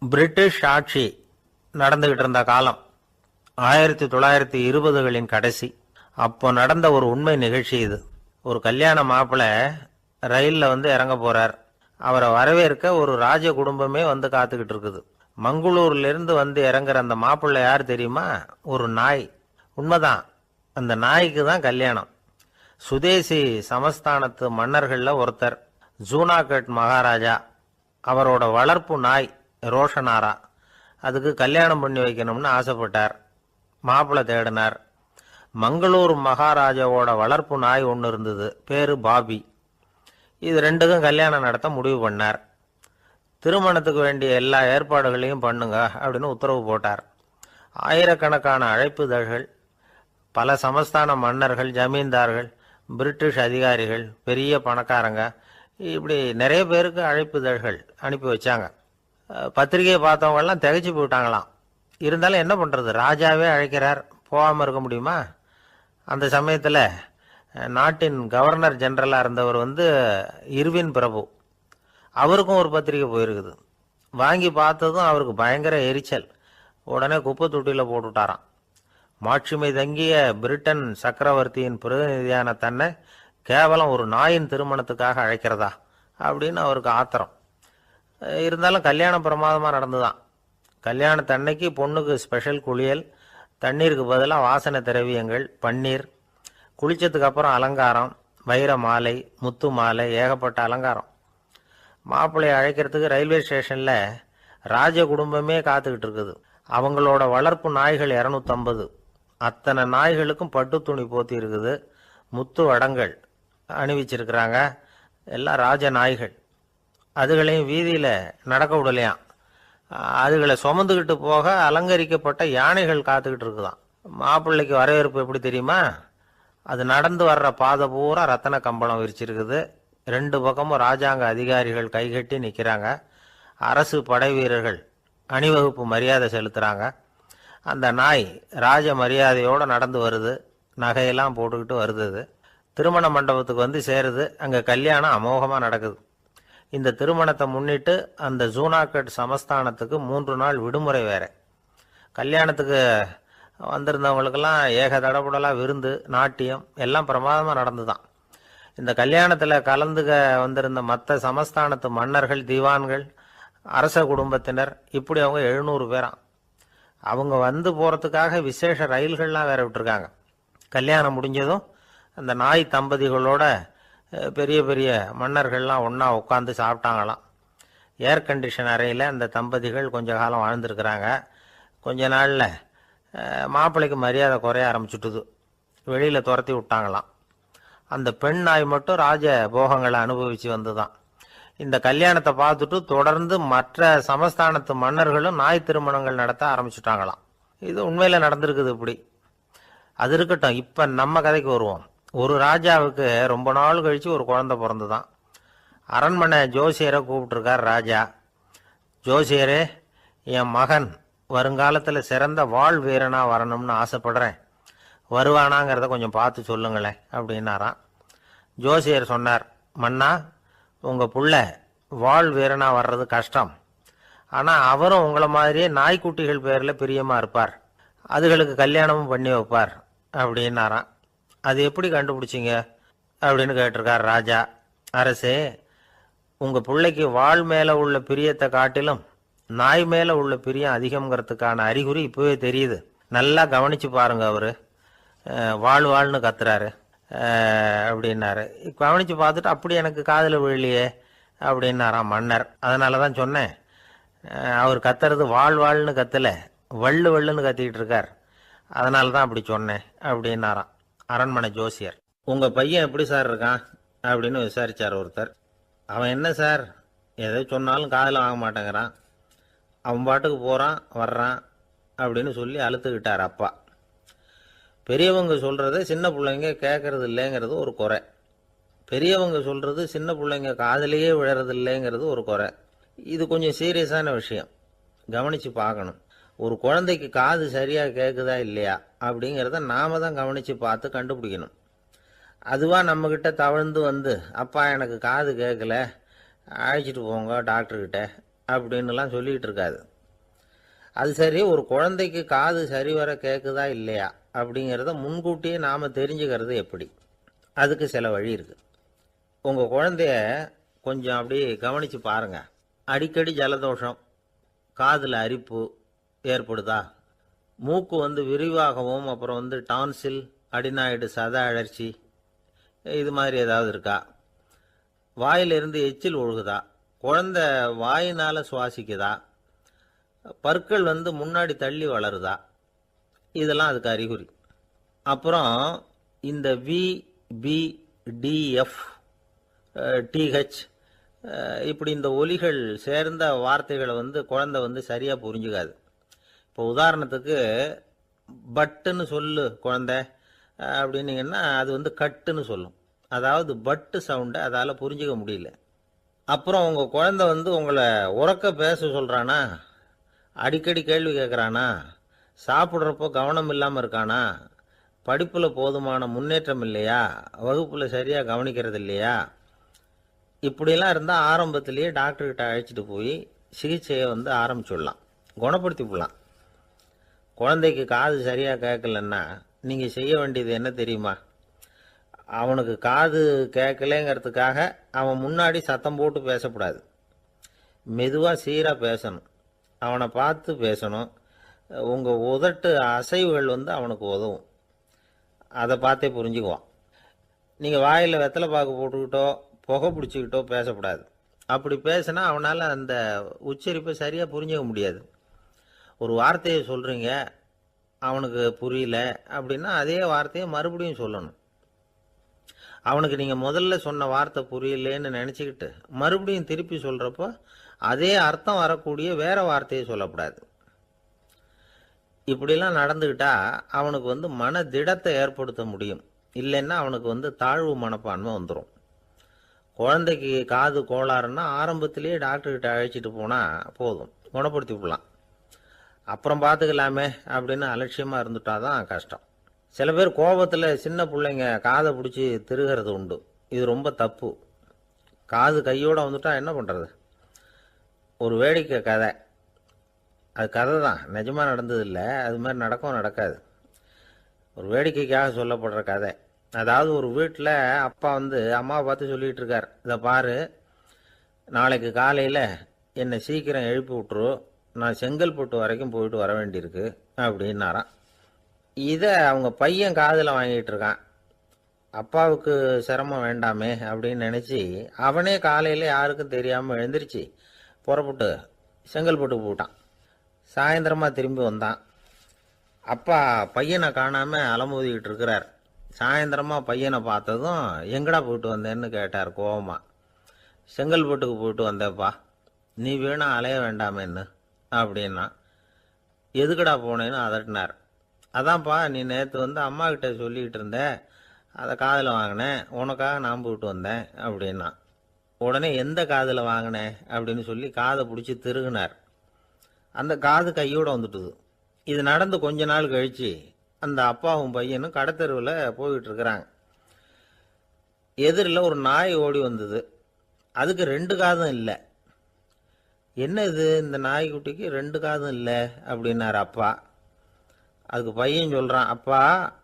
British ஆட்சி நடந்துகிட்டு இருந்த காலம் 1920களின் கடைசி. அப்போ நடந்த ஒரு உண்மை நிகழ்ச்சி இது. ஒரு கல்யாண மாப்பிள்ளை ரயிலில் இறங்க போறார். அவரை வரவேற்க ஒரு ராஜ குடும்பமே காத்துக்கிட்டு இருக்குது. மங்களூர்லேருந்து இறங்குற அந்த மாப்பிள்ளை யார் தெரியுமா? ஒரு நாய். உண்மைதான், அந்த நாய்க்கு தான் கல்யாணம். சுதேசி சமஸ்தானத்து மன்னர்களில் ஒருத்தர் ஜூனாகட் மகாராஜா. அவரோட வளர்ப்பு நாய் ரோஷனாரா. அதுக்கு கல்யாணம் பண்ணி வைக்கணும்னு ஆசைப்பட்டார். மாப்பிள்ளை தேடினார். மங்களூர் மகாராஜாவோட வளர்ப்பு நாய் ஒன்று இருந்தது, பேரு பாபி. இது ரெண்டுக்கும் கல்யாணம் நடத்த முடிவு பண்ணார். திருமணத்துக்கு வேண்டிய எல்லா ஏற்பாடுகளையும் பண்ணுங்க அப்படின்னு உத்தரவு போட்டார். ஆயிரக்கணக்கான அழைப்புதழ்கள், பல சமஸ்தான மன்னர்கள், ஜமீன்தார்கள், பிரிட்டிஷ் அதிகாரிகள், பெரிய பணக்காரங்க, இப்படி நிறைய பேருக்கு அழைப்புதழ்கள் அனுப்பி வச்சாங்க. பத்திரிகையை பார்த்தவங்கெல்லாம் திகைச்சு போயிட்டாங்களாம். இருந்தாலும் என்ன பண்ணுறது, ராஜாவே அழைக்கிறார், போகாமல் இருக்க முடியுமா? அந்த சமயத்தில் நாட்டின் கவர்னர் ஜெனரலாக இருந்தவர் இர்வின் பிரபு. அவருக்கும் ஒரு பத்திரிகை போயிருக்குது. வாங்கி பார்த்ததும் அவருக்கு பயங்கர எரிச்சல். உடனே குப்பை தொட்டியில் போட்டுவிட்டாராம். மாட்சிமை தங்கிய பிரிட்டன் சக்கரவர்த்தியின் பிரதிநிதியான தன்னை கேவலம் ஒரு நாயின் திருமணத்துக்காக அழைக்கிறதா அப்படின்னு அவருக்கு ஆத்திரம். இருந்தாலும் கல்யாணம் பிரமாதமாக நடந்துதான். கல்யாணத்தன்னைக்கு பொண்ணுக்கு ஸ்பெஷல் குளியல், தண்ணீருக்கு பதிலாக வாசனை திரவியங்கள், பன்னீர், குளிச்சதுக்கு அப்புறம் அலங்காரம், வைர மாலை, முத்து மாலை, ஏகப்பட்ட அலங்காரம். மாப்பிள்ளையை அழைக்கிறதுக்கு ரயில்வே ஸ்டேஷனில் ராஜ குடும்பமே காத்துக்கிட்டு இருக்குது. அவங்களோட வளர்ப்பு நாய்கள் 250. அத்தனை நாய்களுக்கும் பட்டு துணி போத்தி இருக்குது. முத்து வடங்கள் அணிவிச்சிருக்கிறாங்க. எல்லாம் ராஜ நாய்கள். அதுகளையும் வீதியில் நடக்க விடலையாம். அதுகளை சுமந்துக்கிட்டு போக அலங்கரிக்கப்பட்ட யானைகள் காத்துக்கிட்டு இருக்குதாம். மாப்பிள்ளைக்கு வரவேற்பு எப்படி தெரியுமா? அது நடந்து வர்ற பாதை பூரா ரத்தன கம்பளம் விரிச்சிருக்குது. 2 பக்கமும் ராஜாங்க அதிகாரிகள் கைகட்டி நிற்கிறாங்க. அரசு படை வீரர்கள் அணிவகுப்பு மரியாதை செலுத்துகிறாங்க. அந்த நாய் ராஜ மரியாதையோடு நடந்து வருது. நகையெல்லாம் போட்டுக்கிட்டு வருது. திருமண மண்டபத்துக்கு சேருது. அங்கே கல்யாணம் அமோகமாக நடக்குது. இந்த திருமணத்தை முன்னிட்டு அந்த ஜூனாகட் சமஸ்தானத்துக்கு 3 நாள் விடுமுறை வேற. கல்யாணத்துக்கு வந்திருந்தவங்களுக்கெல்லாம் ஏக தடபுடலாக விருந்து, நாட்டியம் எல்லாம் பிரமாதமாக நடந்துதான். இந்த கல்யாணத்தில் கலந்துக்க வந்திருந்த மற்ற சமஸ்தானத்து மன்னர்கள், திவான்கள், அரச குடும்பத்தினர், இப்படி அவங்க 700 பேராம். அவங்க போகிறதுக்காக விசேஷ ரயில்கள்லாம் வேற விட்டுருக்காங்க. கல்யாணம் முடிஞ்சதும் அந்த நாய் தம்பதிகளோட பெரிய பெரிய மன்னர்கள்லாம் ஒன்றா உட்காந்து சாப்பிட்டாங்களாம். ஏர் கண்டிஷன் அறையில் அந்த தம்பதிகள் கொஞ்ச காலம் வாழ்ந்துருக்கிறாங்க. கொஞ்ச நாளில் மாப்பிள்ளைக்கு மரியாதை குறைய ஆரம்பிச்சுட்டுது. வெளியில் துரத்தி விட்டாங்களாம். அந்த பெண் நாய் மட்டும் ராஜ போகங்களை அனுபவித்து வந்துதான். இந்த கல்யாணத்தை பார்த்துட்டு தொடர்ந்து மற்ற சமஸ்தானத்து மன்னர்களும் நாய் திருமணங்கள் நடத்த ஆரம்பிச்சுட்டாங்களாம். இது உண்மையில் நடந்திருக்குது. இப்படி அது இருக்கட்டும். இப்போ நம்ம கதைக்கு வருவோம். ஒரு ராஜாவுக்கு ரொம்ப நாள் கழித்து ஒரு குழந்தை பிறந்துதான். அரண்மனை ஜோசியரை கூப்பிட்டுருக்கார் ராஜா. ஜோசியரே, என் மகன் வருங்காலத்தில் சிறந்த வாழ் வீரனாக வரணும்னு ஆசைப்படுறேன். வருவானாங்கிறத கொஞ்சம் பார்த்து சொல்லுங்களேன் அப்படின்னாராம். ஜோசியர் சொன்னார், மன்னா, உங்கள் புள்ள வாழ் வீரனாக வர்றது கஷ்டம். ஆனால் அவரும் உங்களை மாதிரியே நாய்க்குட்டிகள் பேரில் பிரியமாக இருப்பார். அதுகளுக்கு கல்யாணமும் பண்ணி வைப்பார் அப்படின்னாராம். அது எப்படி கண்டுபிடிச்சிங்க அப்படின்னு கேட்டிருக்கார் ராஜா. அரசே, உங்கள் பிள்ளைக்கு வாழ் மேலே உள்ள பிரியத்தை காட்டிலும் நாய் மேலே உள்ள பிரியம் அதிகங்கிறதுக்கான அறிகுறி இப்போவே தெரியுது. நல்லா கவனித்து பாருங்க. அவர் வாழ்ன்னு கத்துறாரு அப்படின்னாரு. கவனித்து பார்த்துட்டு அப்படி எனக்கு காதில் விழலையே அப்படின்னாராம் மன்னர். அதனால தான் சொன்னேன், அவர் கத்துறது வாழ்ன்னு கத்தலை, வள்ளுன்னு கத்திக்கிட்டு இருக்கார். அதனால தான் அப்படி சொன்னேன் அப்படின்னாராம் அரண்மனை ஜோசியர். உங்கள் பையன் எப்படி சார் இருக்கான் அப்படின்னு விசாரித்தார் ஒருத்தர். அவன் என்ன சார், எதை சொன்னாலும் காதில் வாங்க மாட்டேங்கிறான், அவன் பாட்டுக்கு போகிறான் வர்றான் அப்படின்னு சொல்லி அழுத்துக்கிட்டார் அப்பா. பெரியவங்க சொல்கிறத சின்ன பிள்ளைங்க கேட்கறது இல்லைங்கிறது ஒரு குறை. பெரியவங்க சொல்கிறது சின்ன பிள்ளைங்க காதிலேயே விழறது இல்லைங்கிறது ஒரு குறை. இது கொஞ்சம் சீரியஸான விஷயம், கவனித்து பார்க்கணும். ஒரு குழந்தைக்கு காது சரியாக கேட்குதா இல்லையா அப்படிங்கிறத நாம தான் கவனித்து பார்த்து கண்டுபிடிக்கணும். அதுவாக நம்மக்கிட்ட தவழ்ந்து அப்பா எனக்கு காது கேட்கல, அழைச்சிட்டு போங்க டாக்டர்கிட்ட அப்படின்னுலாம் சொல்லிகிட்டு இருக்காது. அது சரி, ஒரு குழந்தைக்கு காது சரிவர கேட்குதா இல்லையா அப்படிங்கிறத முன்கூட்டியே நாம் தெரிஞ்சுக்கிறது எப்படி? அதுக்கு சில வழி இருக்குது. உங்கள் குழந்தைய கொஞ்சம் அப்படி கவனித்து பாருங்கள். அடிக்கடி ஜலதோஷம், காதில் அரிப்பு ஏற்படுதா? மூக்கு விரிவாகவும் அப்புறம் டான்சில், அடினாய்டு, சத அழற்சி இது மாதிரி ஏதாவது இருக்கா? வாயிலிருந்து எச்சில் ஒழுகுதா? குழந்தை வாயினால் சுவாசிக்குதா? பற்கள் முன்னாடி தள்ளி வளருதா? இதெல்லாம் அதுக்கு அறிகுறி. அப்புறம் இந்த வி, பி, டிஎஃப், டிஹெச் இப்படி இந்த ஒலிகள் சேர்ந்த வார்த்தைகளை குழந்தை சரியாக புரிஞ்சுக்காது. இப்போ உதாரணத்துக்கு பட்டுன்னு சொல்லு குழந்தை அப்படின்னீங்கன்னா அது கட்டுன்னு சொல்லும். அதாவது பட்டு சவுண்டை அதால் புரிஞ்சுக்க முடியல. அப்புறம் உங்கள் குழந்தை உங்களை உறக்க பேச சொல்கிறானா? அடிக்கடி கேள்வி கேட்குறானா? சாப்பிட்றப்போ கவனம் இல்லாமல் இருக்கானா? படிப்பில் போதுமான முன்னேற்றம் இல்லையா? வகுப்பில் சரியாக கவனிக்கிறது இல்லையா? இப்படிலாம் இருந்தால் ஆரம்பத்திலேயே டாக்டர்கிட்ட அழைச்சிட்டு போய் சிகிச்சையை ஆரம்பிச்சுடலாம், குணப்படுத்தி விடலாம். குழந்தைக்கு காது சரியாக கேட்கலன்னா நீங்கள் செய்ய வேண்டியது என்ன தெரியுமா? அவனுக்கு காது கேட்கலைங்கிறதுக்காக அவன் முன்னாடி சத்தம் போட்டு பேசக்கூடாது. மெதுவாக சீராக பேசணும். அவனை பார்த்து பேசணும். உங்கள் உதட்டு அசைவுகள் அவனுக்கு உதவும். அதை பார்த்தே புரிஞ்சுக்குவான். நீங்கள் வாயில் வெத்தலை பாக்கு போட்டுக்கிட்டோ புகை பிடிச்சிக்கிட்டோ பேசக்கூடாது. அப்படி பேசினா அவனால் அந்த உச்சரிப்பை சரியாக புரிஞ்சுக்க முடியாது. ஒரு வார்த்தையை சொல்கிறீங்க, அவனுக்கு புரியல அப்படின்னா அதே வார்த்தையை மறுபடியும் சொல்லணும். அவனுக்கு நீங்கள் முதல்ல சொன்ன வார்த்தை புரியலேன்னு நினச்சிக்கிட்டு மறுபடியும் திருப்பி சொல்கிறப்போ அதே அர்த்தம் வரக்கூடிய வேற வார்த்தையை சொல்லக்கூடாது. இப்படிலாம் நடந்துக்கிட்டா அவனுக்கு மன திடத்தை ஏற்படுத்த முடியும். இல்லைன்னா அவனுக்கு தாழ்வு மனப்பான்மை வந்துடும். குழந்தைக்கு காது கோளாறுன்னா ஆரம்பத்திலேயே டாக்டர்கிட்ட அழைச்சிட்டு போனால் போதும், குணப்படுத்தி விடலாம். அப்புறம் பார்த்துக்கலாமே அப்படின்னு அலட்சியமாக இருந்துட்டாதான் கஷ்டம். சில பேர் கோபத்தில் சின்ன பிள்ளைங்க காதை பிடிச்சி திருகிறது உண்டு. இது ரொம்ப தப்பு. காது கையோடு வந்துட்டா என்ன பண்ணுறது? ஒரு வேடிக்கை கதை. அது கதை தான், நிஜமாக நடந்ததில்லை. அது மாதிரி நடக்கவும் நடக்காது. ஒரு வேடிக்கைக்காக சொல்லப்படுற கதை. அதாவது ஒரு வீட்டில் அப்பா அம்மாவை பார்த்து சொல்லிகிட்டு இருக்கார், இதை பாரு, நாளைக்கு காலையில் என்னை சீக்கிரம் எழுப்பி விட்டுரு, நான் செங்கல்பட்டு வரைக்கும் போயிட்டு வர வேண்டியிருக்கு அப்படின்னாராம். இதை அவங்க பையன் காதில் வாங்கிட்டு இருக்கான். அப்பாவுக்கு சிரமம் வேண்டாமே அப்படின்னு நினச்சி அவனே காலையில் யாருக்கும் தெரியாமல் எழுந்திரிச்சு புறப்பட்டு செங்கல்பட்டு போட்டான். சாயந்தரமாக திரும்பி வந்தான். அப்பா பையனை காணாமல் அலமோதிக்கிட்டு இருக்கிறார். சாயந்தரமாக பையனை பார்த்ததும் எங்கடா போயிட்டு வந்தேன்னு கேட்டார் கோவமா. செங்கல்பட்டுக்கு போயிட்டு வந்தேப்பா, நீ வேணா அலைய வேண்டாமேன்னு அப்படின்னா. எதுக்கடா போனேன்னு அதட்டினார். அதான்ப்பா, நீ நேற்று அம்மா கிட்ட சொல்லிக்கிட்டு இருந்த, அதை காதில் வாங்கினேன், உனக்காக நான் போயிட்டு வந்தேன் அப்படின்னா. உடனே எந்த காதில் வாங்கினேன் அப்படின்னு சொல்லி காதை பிடிச்சி திருகுனார். அந்த காது கையோடு வந்துட்டுது. இது நடந்து கொஞ்ச நாள் கழித்து அந்த அப்பாவும் பையனும் கடத்தெருவில் போய்கிட்டு இருக்கிறாங்க. எதிரில் ஒரு நாய் ஓடி வந்தது. அதுக்கு 2 காதும் இல்லை. என்ன இது, இந்த நாய்க்குட்டிக்கு 2 காதும் இல்லை அப்படின்னார் அப்பா. அதுக்கு பையன் சொல்கிறான், அப்பா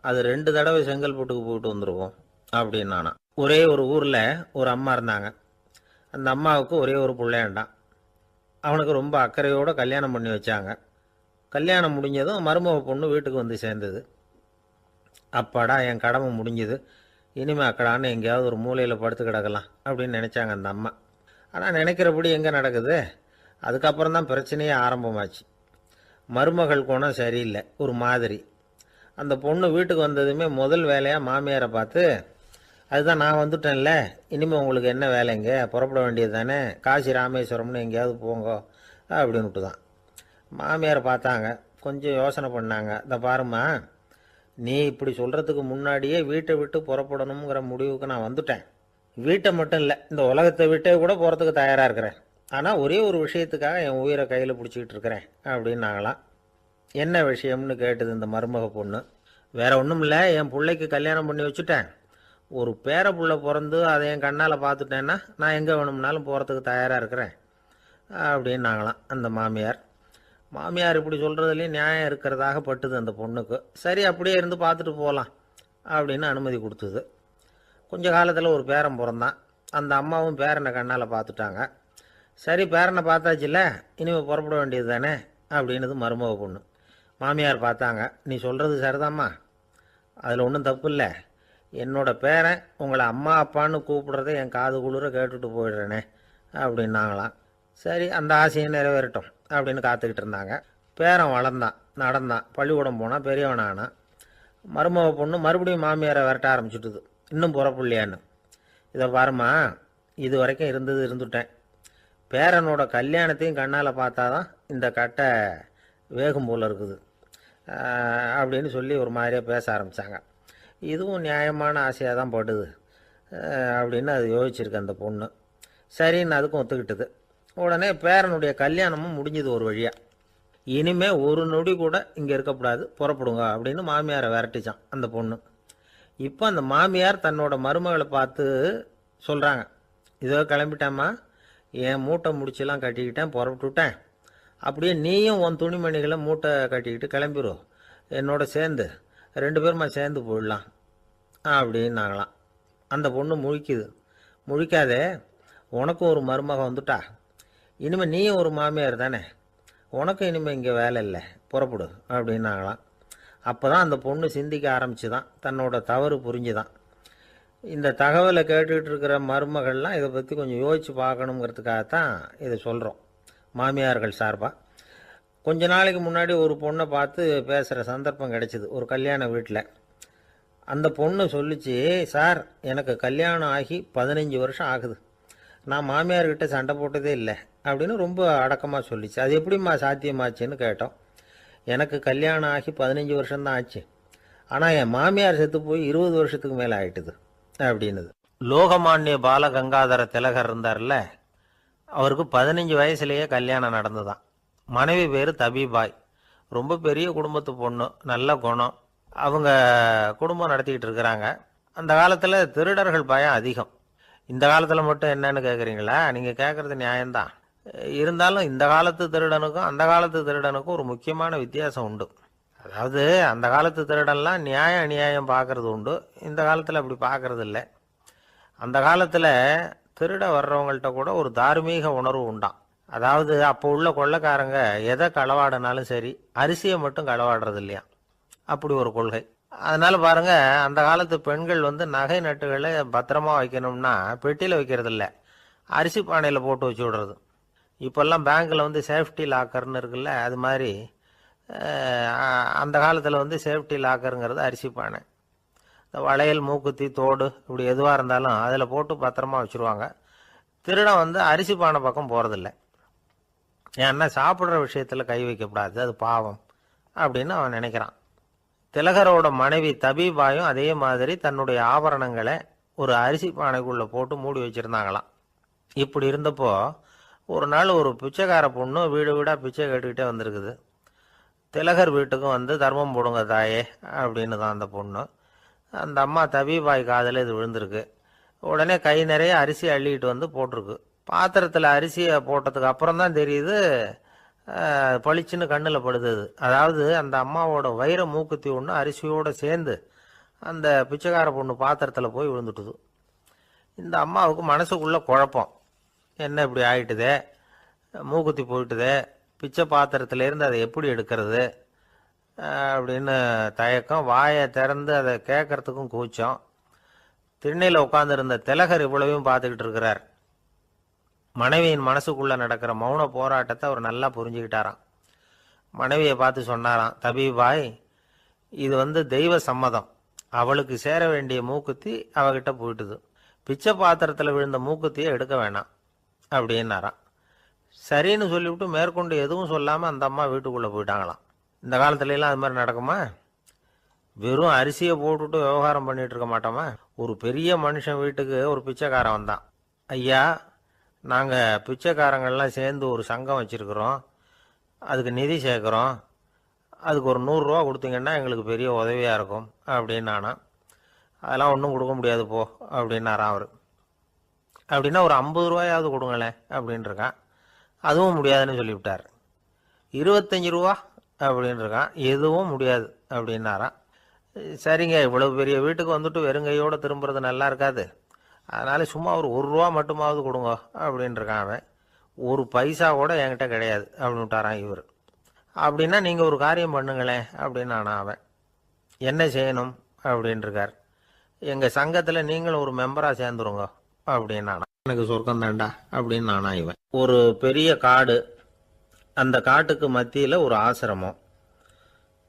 அது 2 தடவை செங்கல்பட்டுக்கு போயிட்டு வந்துருக்கும் அப்படின்னானா. ஒரே ஒரு ஊரில் ஒரு அம்மா இருந்தாங்க. அந்த அம்மாவுக்கு ஒரே ஒரு பிள்ளையாண்டான். அவனுக்கு ரொம்ப அக்கறையோடு கல்யாணம் பண்ணி வச்சாங்க. கல்யாணம் முடிஞ்சதும் மருமக பொண்ணு வீட்டுக்கு சேர்ந்தது. அப்பாடா, என் கடமை முடிஞ்சது, இனிமேல் அக்கடான்னு எங்கேயாவது ஒரு மூலையில் படுத்து கிடக்கலாம் அப்படின்னு நினச்சாங்க அந்த அம்மா. ஆனால் நினைக்கிறபடி எங்கே நடக்குது? அதுக்கப்புறம் தான் பிரச்சனையே ஆரம்பமாச்சு. மருமகள் குணம் சரியில்லை, ஒரு மாதிரி. அந்த பொண்ணு வீட்டுக்கு வந்ததுமே முதல் வேலையாக மாமியாரை பார்த்து, அதுதான் நான் வந்துட்டேன்ல, இனிமேல் உங்களுக்கு என்ன வேலைங்க, புறப்பட வேண்டியது தானே, காசி ராமேஸ்வரம்னு எங்கேயாவது போங்க அப்படின்னுட்டு தான். மாமியாரை பார்த்தாங்க, கொஞ்சம் யோசனை பண்ணாங்க. இந்த பாருமா, நீ இப்படி சொல்கிறதுக்கு முன்னாடியே வீட்டை விட்டு புறப்படணுங்கிற முடிவுக்கு நான் வந்துட்டேன். வீட்டை மட்டும் இல்லை, இந்த உலகத்தை விட்டே கூட போகிறதுக்கு தயாராக இருக்கிறேன். ஆனால் ஒரே ஒரு விஷயத்துக்காக என் உயிரை கையில் பிடிச்சிக்கிட்டு இருக்கிறேன் அப்படின்னாங்களாம். என்ன விஷயம்னு கேட்டது இந்த மருமக பொண்ணு. வேற ஒன்றும் இல்லை, என் பிள்ளைக்கு கல்யாணம் பண்ணி வச்சுட்டேன். ஒரு பேர புள்ள பிறந்து அதை என் கண்ணால் பார்த்துட்டேன்னா நான் எங்கே வேணும்னாலும் போகிறதுக்கு தயாராக இருக்கிறேன். அப்படின்னாங்களாம் அந்த மாமியார். மாமியார் இப்படி சொல்கிறதுலேயும் நியாயம் இருக்கிறதாக பட்டுது அந்த பொண்ணுக்கு. சரி அப்படியே இருந்து பார்த்துட்டு போகலாம் அப்படின்னு அனுமதி கொடுத்தது. கொஞ்ச காலத்தில் ஒரு பேரன் பிறந்தான். அந்த அம்மாவும் பேரனை கண்ணால் பார்த்துட்டாங்க. சரி பேரனை பார்த்தாச்சுல்ல, இனிமேல் புறப்பட வேண்டியது தானே அப்படின்னது மருமக பொண்ணு. மாமியார் பார்த்தாங்க. நீ சொல்கிறது சரிதாம்மா, அதில் ஒன்றும் தப்பு இல்லை. என்னோட பேரன் உங்களை அம்மா அப்பான்னு கூப்பிடுறத என் காது குளிர கேட்டுட்டு போயிடுறேனே அப்படின்னாங்களாம். சரி அந்த ஆசையை நிறைவேறட்டும் அப்படின்னு காத்துக்கிட்டு இருந்தாங்க. பேரன் வளர்ந்தான், நடந்தான், பள்ளிக்கூடம் போனால் பெரியவனானான். மருமக பொண்ணு மறுபடியும் மாமியாரை விரட்ட ஆரம்பிச்சுட்டுது, இன்னும் புறப்புள்ளையான்னு. இதை பாருமா, இது வரைக்கும் இருந்துட்டேன். பேரனோட கல்யாணத்தையும் கண்ணால் பார்த்தாதான் இந்த கட்டை வேகும் போல் இருக்குது அப்படின்னு சொல்லி ஒரு மாதிரியாக பேச ஆரம்பித்தாங்க. இதுவும் நியாயமான ஆசையாக தான் படுது அப்படின்னு அது யோசிச்சிருக்கு அந்த பொண்ணு. சரின்னு அதுக்கும் ஒத்துக்கிட்டது. உடனே பேரனுடைய கல்யாணமும் முடிஞ்சது ஒரு வழியாக. இனிமே ஒரு நொடி கூட இங்கே இருக்கக்கூடாது, புறப்படுங்க அப்படின்னு மாமியாரை விரட்டிச்சான் அந்த பொண்ணு. இப்போ அந்த மாமியார் தன்னோட மருமகளை பார்த்து சொல்கிறாங்க, இதோ கிளம்பிட்டேம்மா, என் மூட்டை முடிச்செல்லாம் கட்டிக்கிட்டேன், புறப்பட்டுவிட்டேன். அப்படியே நீயும் உன் துணிமணிகளை மூட்டை கட்டிக்கிட்டு கிளம்பிடும், என்னோட சேர்ந்து 2 பேருமா சேர்ந்து போயிடலாம் அப்படின்னாங்களாம். அந்த பொண்ணு முழிக்குது. முழிக்காதே, உனக்கும் ஒரு மருமக வந்துட்டா, இனிமேல் நீயும் ஒரு மாமியார் தானே, உனக்கும் இனிமேல் இங்கே வேலை இல்லை, புறப்படு அப்படின்னாங்களாம். அப்போ தான் அந்த பொண்ணு சிந்திக்க ஆரம்பிச்சுதான், தன்னோட தவறு புரிஞ்சுதான். இந்த தகவலை கேட்டுக்கிட்டு இருக்கிற மருமகள்லாம் இதை பற்றி கொஞ்சம் யோசித்து பார்க்கணுங்கிறதுக்காகத்தான் இதை சொல்கிறோம் மாமியார்கள் சார்பாக. கொஞ்ச நாளைக்கு முன்னாடி ஒரு பொண்ணை பார்த்து பேசுகிற சந்தர்ப்பம் கிடைச்சிது ஒரு கல்யாண வீட்டில். அந்த பொண்ணு சொல்லிச்சு, சார் எனக்கு கல்யாணம் ஆகி 15 வருஷம் ஆகுது, நான் மாமியார்கிட்ட சண்டை போட்டதே இல்லை அப்படின்னு ரொம்ப அடக்கமாக சொல்லிச்சு. அது எப்படிம்மா சாத்தியமாச்சுன்னு கேட்டோம். எனக்கு கல்யாணம் ஆகி 15 வருஷம்தான் ஆச்சு, ஆனால் என் மாமியார் செத்து போய் 20 வருஷத்துக்கு மேலே ஆயிட்டுது அப்படின்னுது. லோகமானிய பாலகங்காதர திலகர் இருந்தார்ல, அவருக்கு 15 வயசுலேயே கல்யாணம் நடந்துதான். மனைவி பேர் தபிபாய், ரொம்ப பெரிய குடும்பத்து பொண்ணு, நல்ல குணம். அவங்க குடும்பம் நடத்திக்கிட்டு இருக்கிறாங்க. அந்த காலத்தில் திருடர்கள் பயம் அதிகம். இந்த காலத்தில் மட்டும் என்னன்னு கேட்குறீங்களா? நீங்கள் கேட்குறது நியாயம்தான். இருந்தாலும் இந்த காலத்து திருடனுக்கும் அந்த காலத்து திருடனுக்கும் ஒரு முக்கியமான வித்தியாசம் உண்டு. அதாவது அந்த காலத்து திருடன்லாம் நியாயம் அநியாயம் பார்க்கறது உண்டு, இந்த காலத்தில் அப்படி பார்க்கறது இல்லை. அந்த காலத்தில் திருட வர்றவங்கள்ட்ட கூட ஒரு தார்மீக உணர்வு உண்டாம். அதாவது அப்போ உள்ள கொள்ளைக்காரங்க எதை களவாடினாலும் சரி, அரிசியை மட்டும் களவாடுறது இல்லையா, அப்படி ஒரு கொள்கை. அதனால பாருங்க, அந்த காலத்து பெண்கள் நகை நட்டுகளை பத்திரமா வைக்கணும்னா பெட்டியில் வைக்கிறது இல்லை, அரிசி பானையில் போட்டு வச்சு விடுறது. இப்போல்லாம் பேங்க்கில் சேஃப்டி லாக்கர்னு இருக்குல்ல, அது மாதிரி அந்த காலத்தில் சேஃப்டி லாக்கருங்கிறது அரிசி பானை. இந்த வளையல், மூக்குத்தி, தோடு இப்படி எதுவாக இருந்தாலும் அதில் போட்டு பத்திரமா வச்சுருவாங்க. திருடன் அரிசி பானை பக்கம் போகிறதில்ல. ஏன்னா சாப்பிட்ற விஷயத்தில் கை வைக்கக்கூடாது, அது பாவம் அப்படின்னு அவன் நினைக்கிறான். திலகரோட மனைவி தபிபாயும் அதே மாதிரி தன்னுடைய ஆபரணங்களை ஒரு அரிசி பானைக்குள்ளே போட்டு மூடி வச்சுருந்தாங்களாம். இப்படி இருந்தப்போ ஒரு நாள் ஒரு பிச்சைக்கார பொண்ணு வீடு வீடாக பிச்சை கேட்டுக்கிட்டே வந்திருக்குது. திலகர் வீட்டுக்கும் தர்மம் போடுங்க தாயே அப்படின்னு தான் அந்த பொண்ணு. அந்த அம்மா தபிபாய் காதில் இது விழுந்திருக்கு. உடனே கை நிறைய அரிசி அள்ளிக்கிட்டு போட்டிருக்கு. பாத்திரத்தில் அரிசியை போட்டதுக்கு அப்புறம் தான் தெரியுது, பளிச்சுன்னு கண்ணில் படுது. அதாவது அந்த அம்மாவோட வைர மூக்குத்தி ஒன்று அரிசியோடு சேர்ந்து அந்த பிச்சைக்கார பொண்ணு பாத்திரத்தில் போய் விழுந்துட்டுது. இந்த அம்மாவுக்கு மனசுக்குள்ளே குழப்பம், என்ன இப்படி ஆயிட்டுதே, மூக்குத்தி போயிட்டுதே, பிச்சை பாத்திரத்திலேருந்து அதை எப்படி எடுக்கிறது அப்படின்னு தயக்கம். வாயை திறந்து அதை கேட்கறதுக்கும் கூச்சம். திண்ணையில் உட்காந்துருந்த திலகர் இவ்வளவையும் பார்த்துக்கிட்டு இருக்கிறார். மனைவியின் மனசுக்குள்ளே நடக்கிற மௌன போராட்டத்தை அவர் நல்லா புரிஞ்சுக்கிட்டாராம். மனைவியை பார்த்து சொன்னாராம், தபிபாய், இது தெய்வ சம்மதம், அவளுக்கு சேர வேண்டிய மூக்குத்தி அவகிட்ட போயிட்டுது, பிச்சை பாத்திரத்தில் விழுந்த மூக்குத்தியை எடுக்க வேணாம் அப்படின்னாராம். சரின்னு சொல்லிவிட்டு மேற்கொண்டு எதுவும் சொல்லாமல் அந்த அம்மா வீட்டுக்குள்ளே போயிட்டாங்களாம். இந்த காலத்துலலாம் அது மாதிரி நடக்குமா? வெறும் அரிசியை போட்டுட்டு விவகாரம் பண்ணிட்டு இருக்க மாட்டோமா? ஒரு பெரிய மனுஷன் வீட்டுக்கு ஒரு பிச்சைக்காரன் வந்தான். ஐயா, நாங்கள் பிச்சைக்காரங்கள்லாம் சேர்ந்து ஒரு சங்கம் வச்சுருக்குறோம், அதுக்கு நிதி சேர்க்குறோம், அதுக்கு ஒரு 100 ரூபா கொடுத்தீங்கன்னா எங்களுக்கு பெரிய உதவியாக இருக்கும் அப்படின்னானா. அதெல்லாம் ஒன்றும் கொடுக்க முடியாது போ அப்படின்னாரான் அவர். அப்படின்னா ஒரு 50 ரூபாயாவது கொடுங்களேன் அப்படின்ட்டுருக்கான். அதுவும் முடியாதுன்னு சொல்லிவிட்டார். 25 ரூபா அப்படின்னு இருக்கான். எதுவும் முடியாது அப்படின்னாராம். சரிங்க, இவ்வளவு பெரிய வீட்டுக்கு வந்துட்டு வெறுங்கையோடு திரும்புறது நல்லா இருக்காது, அதனால சும்மா ஒரு ரூபா மட்டுமாவது கொடுங்க அப்படின்னு இருக்கான் அவன். ஒரு பைசா கூட என்கிட்ட கிடையாது அப்படின்னு விட்டாரான் இவர். அப்படின்னா நீங்கள் ஒரு காரியம் பண்ணுங்களேன் அப்படின்னானா அவன். என்ன செய்யணும் அப்படின்னு இருக்கார். எங்கள் சங்கத்தில் நீங்களும் ஒரு மெம்பராக சேர்ந்துருங்க அப்படின்னானா. எனக்கு சொர்க்கம் தாண்டா அப்படின்னு நானா இவன். ஒரு பெரிய காடு, அந்த காட்டுக்கு மத்தியில் ஒரு ஆசிரமம்.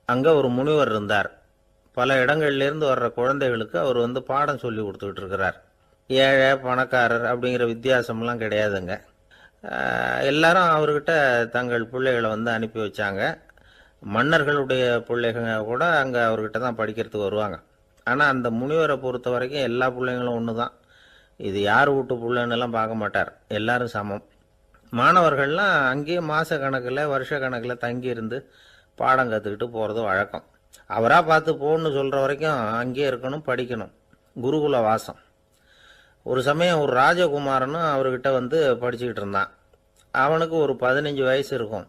அங்கே ஒரு முனிவர் இருந்தார். பல இடங்கள்லேருந்து வர்ற குழந்தைகளுக்கு அவர் பாடம் சொல்லி கொடுத்துக்கிட்டு இருக்கிறார். ஏழை பணக்காரர் அப்படிங்கிற வித்தியாசம்லாம் கிடையாதுங்க. எல்லாரும் அவர்கிட்ட தங்கள் பிள்ளைகளை அனுப்பி வச்சாங்க. மன்னர்களுடைய பிள்ளைங்க கூட அங்கே அவர்கிட்ட தான் படிக்கிறதுக்கு வருவாங்க. ஆனால் அந்த முனிவரை பொறுத்த வரைக்கும் எல்லா பிள்ளைங்களும் ஒன்று தான். இது யார் வீட்டு பிள்ளைன்னெல்லாம் பார்க்க மாட்டார், எல்லாரும் சமம். மாணவர்கள்லாம் அங்கேயே மாத கணக்கில் வருஷ கணக்கில் தங்கி இருந்து பாடம் கற்றுக்கிட்டு போகிறது வழக்கம். அவராக பார்த்து போகணுன்னு சொல்கிற வரைக்கும் அங்கேயே இருக்கணும், படிக்கணும். குருகுல வாசம். ஒரு சமயம் ஒரு ராஜகுமாரனும் அவர்கிட்ட படிச்சுக்கிட்டு இருந்தான். அவனுக்கு ஒரு 15 வயசு இருக்கும்.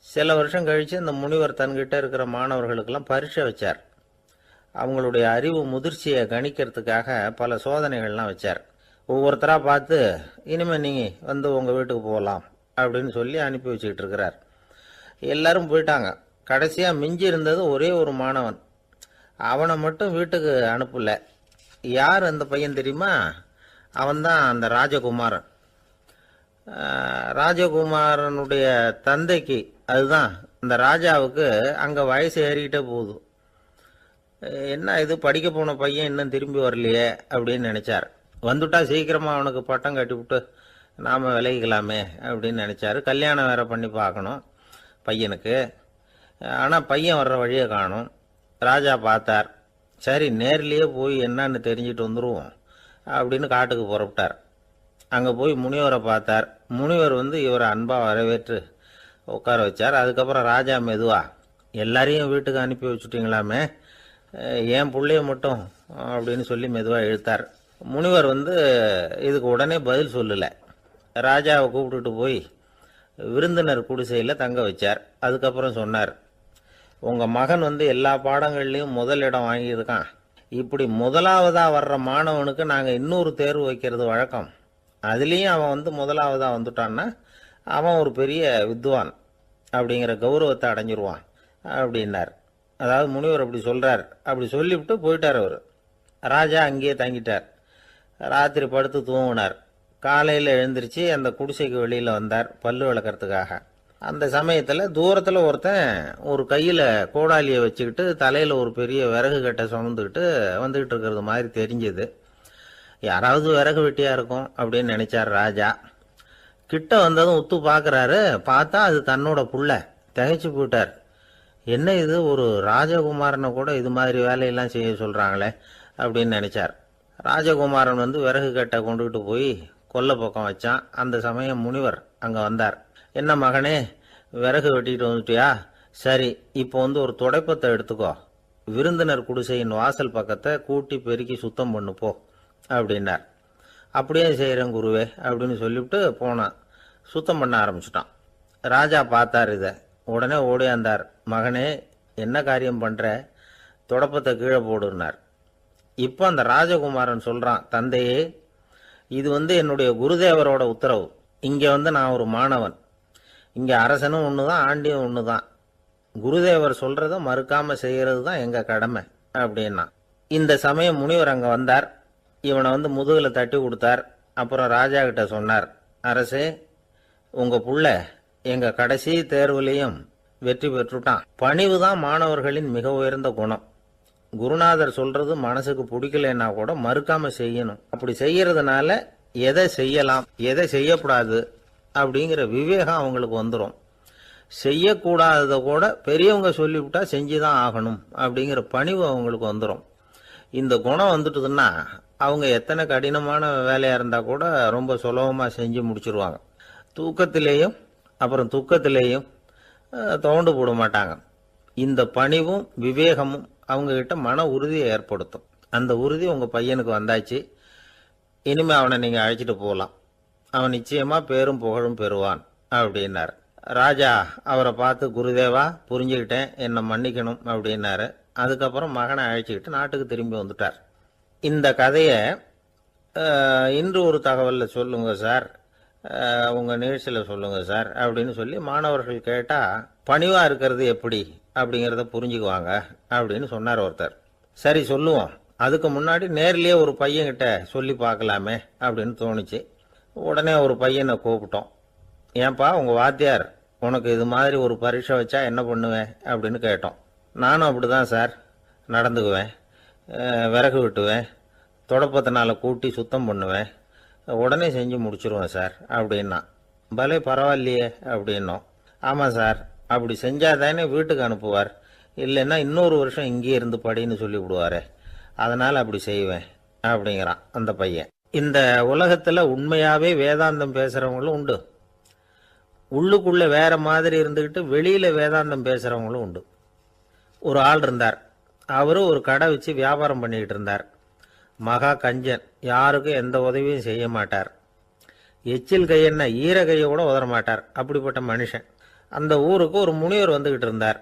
சில வருஷம் கழித்து இந்த முனிவர் தன்கிட்ட இருக்கிற மாணவர்களுக்கெல்லாம் பரீட்சை வச்சார். அவங்களுடைய அறிவு முதிர்ச்சியை கணிக்கிறதுக்காக பல சோதனைகள்லாம் வச்சார். ஒவ்வொருத்தராக பார்த்து இனிமேல் நீங்கள் உங்கள் வீட்டுக்கு போகலாம் அப்படின்னு சொல்லி அனுப்பி வச்சுக்கிட்டு இருக்கிறார். எல்லாரும் போயிட்டாங்க. கடைசியாக மிஞ்சி இருந்தது ஒரே ஒரு மாணவன். அவனை மட்டும் வீட்டுக்கு அனுப்பல. யார் அந்த பையன் தெரியுமா? அவன்தான் அந்த ராஜகுமாரன். ராஜகுமாரனுடைய தந்தைக்கு, அதுதான் அந்த ராஜாவுக்கு, அங்கே வயசு ஏறிக்கிட்டே போகுது. என்ன இது, படிக்க போன பையன் இன்னும் திரும்பி வரலையே அப்படின்னு நினைச்சார். வந்துட்டா சீக்கிரமாக அவனுக்கு பட்டம் கட்டிவிட்டு நாம் விலகிக்கலாமே அப்படின்னு நினச்சாரு. கல்யாணம் வேற பண்ணி பார்க்கணும் பையனுக்கு. ஆனால் பையன் வர்ற வழியை காணும். ராஜா பார்த்தார். சரி, நேர்லேயே போய் என்னன்னு தெரிஞ்சுட்டு வந்துடுவோம் அப்படின்னு காட்டுக்கு புறப்பட்டார். அங்கே போய் முனிவரை பார்த்தார். முனிவர் இவரை அன்பாக வரவேற்று உட்கார வச்சார். அதுக்கப்புறம் ராஜா மெதுவா, எல்லாரையும் வீட்டுக்கு அனுப்பி வச்சுட்டிங்களாமே, ஏன் பிள்ளைய மட்டும் அப்படின்னு சொல்லி மெதுவாக இழுத்தார். முனிவர் இதுக்கு உடனே பதில் சொல்லலை. ராஜாவை கூப்பிட்டுட்டு போய் விருந்தினர் குடிசையில் தங்க வச்சார். அதுக்கப்புறம் சொன்னார், உங்கள் மகன் எல்லா பாடங்கள்லையும் முதலிடம் வாங்கியிருக்கான். இப்படி முதலாவதாக வர்ற மாணவனுக்கு நாங்கள் இன்னொரு தேர்வு வைக்கிறது வழக்கம். அதுலேயும் அவன் முதலாவதாக வந்துட்டான்னா அவன் ஒரு பெரிய வித்வான் அப்படிங்கிற கௌரவத்தை அடைஞ்சிருவான் அப்படின்னார். அதாவது முனிவர் அப்படி சொல்கிறார். அப்படி சொல்லிவிட்டு போயிட்டார் அவர். ராஜா அங்கேயே தங்கிட்டார். ராத்திரி படுத்து தூங்கினார். காலையில் எழுந்திரிச்சு அந்த குடிசைக்கு வெளியில் வந்தார் பல்லு விளக்கிறதுக்காக. அந்த சமயத்தில் தூரத்தில் ஒருத்தன் ஒரு கையில் கோடாலியை வச்சுக்கிட்டு தலையில் ஒரு பெரிய விறகு கட்டை சுமந்துக்கிட்டு வந்துக்கிட்டு இருக்கிறது மாதிரி தெரிஞ்சது. யாராவது விறகு வெட்டியாக இருக்கும் அப்படின்னு நினைச்சார் ராஜா. கிட்ட வந்ததும் உத்து பார்க்குறாரு. பார்த்தா அது தன்னோட புள்ள. திகைச்சு போயிட்டார். என்ன இது, ஒரு ராஜகுமாரனை கூட இது மாதிரி வேலையெல்லாம் செய்ய சொல்கிறாங்களே அப்படின்னு நினைச்சார். ராஜகுமாரன் விறகு கட்டை கொண்டுகிட்டு போய் கொல்லை பக்கம் வச்சான். அந்த சமயம் முனிவர் அங்கே வந்தார். என்ன மகனே, விறகு வெட்டிட்டு வந்துட்டியா? சரி, இப்போ ஒரு துடைப்பத்தை எடுத்துக்கோ, விருந்தினர் குடிசையின் வாசல் பக்கத்தை கூட்டி பெருக்கி சுத்தம் பண்ணு போ அப்படின்னார். அப்படியே செய்கிறேன் குருவே அப்படின்னு சொல்லிவிட்டு போனான். சுத்தம் பண்ண ஆரம்பிச்சிட்டான். ராஜா பார்த்தார் இதை. உடனே ஓடியாந்தார். மகனே, என்ன காரியம் பண்ணுற? துடைப்பத்தை கீழே போடுனார். இப்போ அந்த ராஜகுமாரன் சொல்கிறான், தந்தையே, இது என்னுடைய குருதேவரோட உத்தரவு. இங்கே நான் ஒரு மாணவன். இங்கே அரசனும் ஒன்று தான், ஆண்டியும் ஒன்று தான். குருதேவர் சொல்கிறத மறுக்காமல் செய்கிறது தான் எங்கள் கடமை அப்படின்னா. இந்த சமயம் முனிவர் அங்கே வந்தார். இவனை முதுகில் தட்டி கொடுத்தார். அப்புறம் ராஜா கிட்ட சொன்னார், அரசே, உங்கள் புள்ள எங்கள் கடைசி தேர்வுலேயும் வெற்றி பெற்றுட்டான். பணிவு தான் மாணவர்களின் மிக உயர்ந்த குணம். குருநாதர் சொல்றது மனசுக்கு பிடிக்கலன்னா கூட மறுக்காம செய்யணும். அப்படி செய்யறதுனால எதை செய்யலாம் எதை செய்யக்கூடாது அப்படிங்கிற விவேகம் அவங்களுக்கு வந்துடும். செய்யக்கூடாததை கூட பெரியவங்க சொல்லிவிட்டா செஞ்சுதான் ஆகணும் அப்படிங்கிற பணிவு அவங்களுக்கு வந்துடும். இந்த குணம் வந்துட்டுதுன்னா அவங்க எத்தனை கடினமான வேலையா இருந்தா கூட ரொம்ப சுலபமா செஞ்சு முடிச்சிருவாங்க. தூக்கத்திலேயும் அப்புறம் துக்கத்திலேயும் தோண்டு போட மாட்டாங்க. இந்த பணிவும் விவேகமும் அவங்க கிட்ட மன உறுதியை ஏற்படுத்தும். அந்த உறுதி உங்க பையனுக்கு வந்தாச்சு. இனிமே அவனை நீங்க அழைச்சிட்டு போகலாம். அவன் நிச்சயமா பேரும் புகழும் பெறுவான் அப்படின்னார். ராஜா அவரை பார்த்து, குருதேவா புரிஞ்சுக்கிட்டேன், என்னை மன்னிக்கணும் அப்படின்னாரு. அதுக்கப்புறம் மகனை அழைச்சிக்கிட்டு நாட்டுக்கு திரும்பி வந்துட்டார். இந்த கதையை இன்று ஒரு தகவலில் சொல்லுங்க சார், உங்கள் நிகழ்ச்சியில் சொல்லுங்க சார் அப்படின்னு சொல்லி மாணவர்கள் கேட்டால் பணிவாக இருக்கிறது எப்படி அப்படிங்கிறத புரிஞ்சுக்குவாங்க அப்படின்னு சொன்னார் ஒருத்தர். சரி சொல்லுவோம், அதுக்கு முன்னாடி நேர்லேயே ஒரு பையன்கிட்ட சொல்லி பார்க்கலாமே அப்படின்னு தோணுச்சு. உடனே ஒரு பையனை கூப்பிட்டோம். ஏன்பா உங்கள் வாத்தியார் உனக்கு இது மாதிரி ஒரு பரீட்சை வச்சா என்ன பண்ணுவேன் அப்படின்னு கேட்டோம். நானும் அப்படி தான் சார் நடந்துக்குவேன், விறகு வெட்டுவேன், தொடப்பத்தினால கூட்டி சுத்தம் பண்ணுவேன், உடனே செஞ்சு முடிச்சிருவேன் சார் அப்படின்னா. பலே பரவாயில்லையே அப்படின்னோம். ஆமாம் சார், அப்படி செஞ்சால் தானே வீட்டுக்கு அனுப்புவார், இல்லைன்னா இன்னொரு வருஷம் இங்கேயே இருந்து படின்னு சொல்லி விடுவாரே, அதனால் அப்படி செய்வேன் அப்படிங்கிறான் அந்த பையன். இந்த உலகத்தில் உண்மையாகவே வேதாந்தம் பேசுகிறவங்களும் உண்டு, உள்ளுக்குள்ளே வேற மாதிரி இருந்துக்கிட்டு வெளியில் வேதாந்தம் பேசுகிறவங்களும் உண்டு. ஒரு ஆள் இருந்தார், அவரு ஒரு கடை வச்சு வியாபாரம் பண்ணிக்கிட்டு இருந்தார். மகா கஞ்சன், யாருக்கும் எந்த உதவியும் செய்ய மாட்டார். எச்சில் கையென்ன ஈர கையை கூட உதற மாட்டார், அப்படிப்பட்ட மனுஷன். அந்த ஊருக்கு ஒரு முனிவர் வந்துக்கிட்டு இருந்தார்.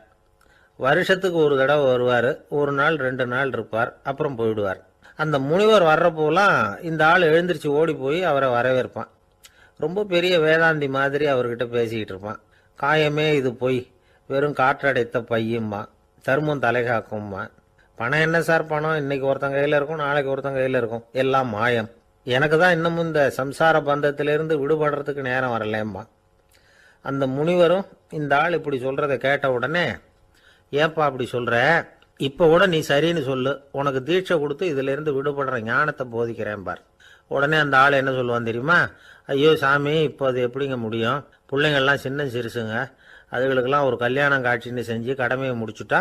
வருஷத்துக்கு ஒரு தடவை வருவார், ஒரு நாள் 2 நாள் இருப்பார், அப்புறம் போயிடுவார். அந்த முனிவர் வர்றப்போலாம் இந்த ஆள் எழுந்திரிச்சு ஓடி போய் அவரை வரவேற்பான். ரொம்ப பெரிய வேதாந்தி மாதிரி அவர்கிட்ட பேசிக்கிட்டு இருப்பான். காயமே இது பொய், வெறும் காற்றடைத்த பையும்மா, தர்மம் தலைகாக்கும்மா. பணம் என்ன சார் பணம், இன்னைக்கு ஒருத்தன் கையில் இருக்கும், நாளைக்கு ஒருத்தன் கையில் இருக்கும், எல்லாம் மாயம். எனக்கு தான் இன்னமும் இந்த சம்சார பந்தத்திலிருந்து விடுபடுறதுக்கு நேரம் வரலேம்மா. அந்த முனிவரும் இந்த ஆள் இப்படி சொல்கிறத கேட்ட உடனே, ஏப்பா அப்படி சொல்கிற, இப்போ கூட நீ சரின்னு சொல்லு, உனக்கு தீட்சை கொடுத்து இதிலிருந்து விடுபடுற ஞானத்தை போதிக்கிறேன் பார். உடனே அந்த ஆள் என்ன சொல்லுவான் தெரியுமா? ஐயோ சாமி, இப்போ அது எப்படிங்க முடியும், பிள்ளைங்கள்லாம் சின்ன சிறுசுங்க, அதுகளுக்கெல்லாம் ஒரு கல்யாணம் காட்சின்னு செஞ்சு கடமையை முடிச்சுட்டா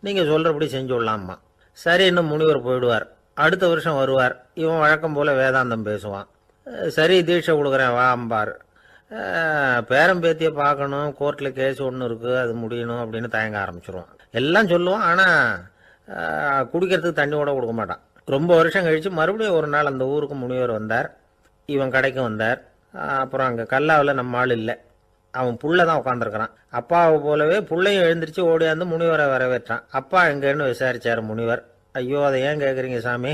நீங்கள் சொல்கிறபடி செஞ்சு விடலாமா. சரி, இன்னும் முனிவர் போயிடுவார். அடுத்த வருஷம் வருவார், இவன் வழக்கம் போல் வேதாந்தம் பேசுவான். சரி தீட்சை கொடுக்குறேன் வா அம்பார். பேரம்பேத்தியை பார்க்கணும், கோர்ட்டில் கேஸ் ஒன்று இருக்குது, அது முடியணும் அப்படின்னு தயங்க ஆரம்பிச்சிருவான். எல்லாம் சொல்லுவான், ஆனால் குடிக்கிறதுக்கு தண்ணி கூட கொடுக்க மாட்டான். ரொம்ப வருஷம் கழித்து மறுபடியும் ஒரு நாள் அந்த ஊருக்கு முனிவர் வந்தார், இவன் கடைக்கு வந்தார். அப்புறம் அங்கே கல்லாவில் நம்ம ஆள் இல்லை, அவன் புள்ள தான் உட்காந்துருக்கிறான். அப்பாவை போலவே புள்ளையும் எழுந்திரிச்சு ஓடியாந்து முனிவரை வரவேற்றான். அப்பா எங்கன்னு விசாரிச்சார் முனிவர். ஐயோ அதை ஏன் கேட்குறீங்க சாமி,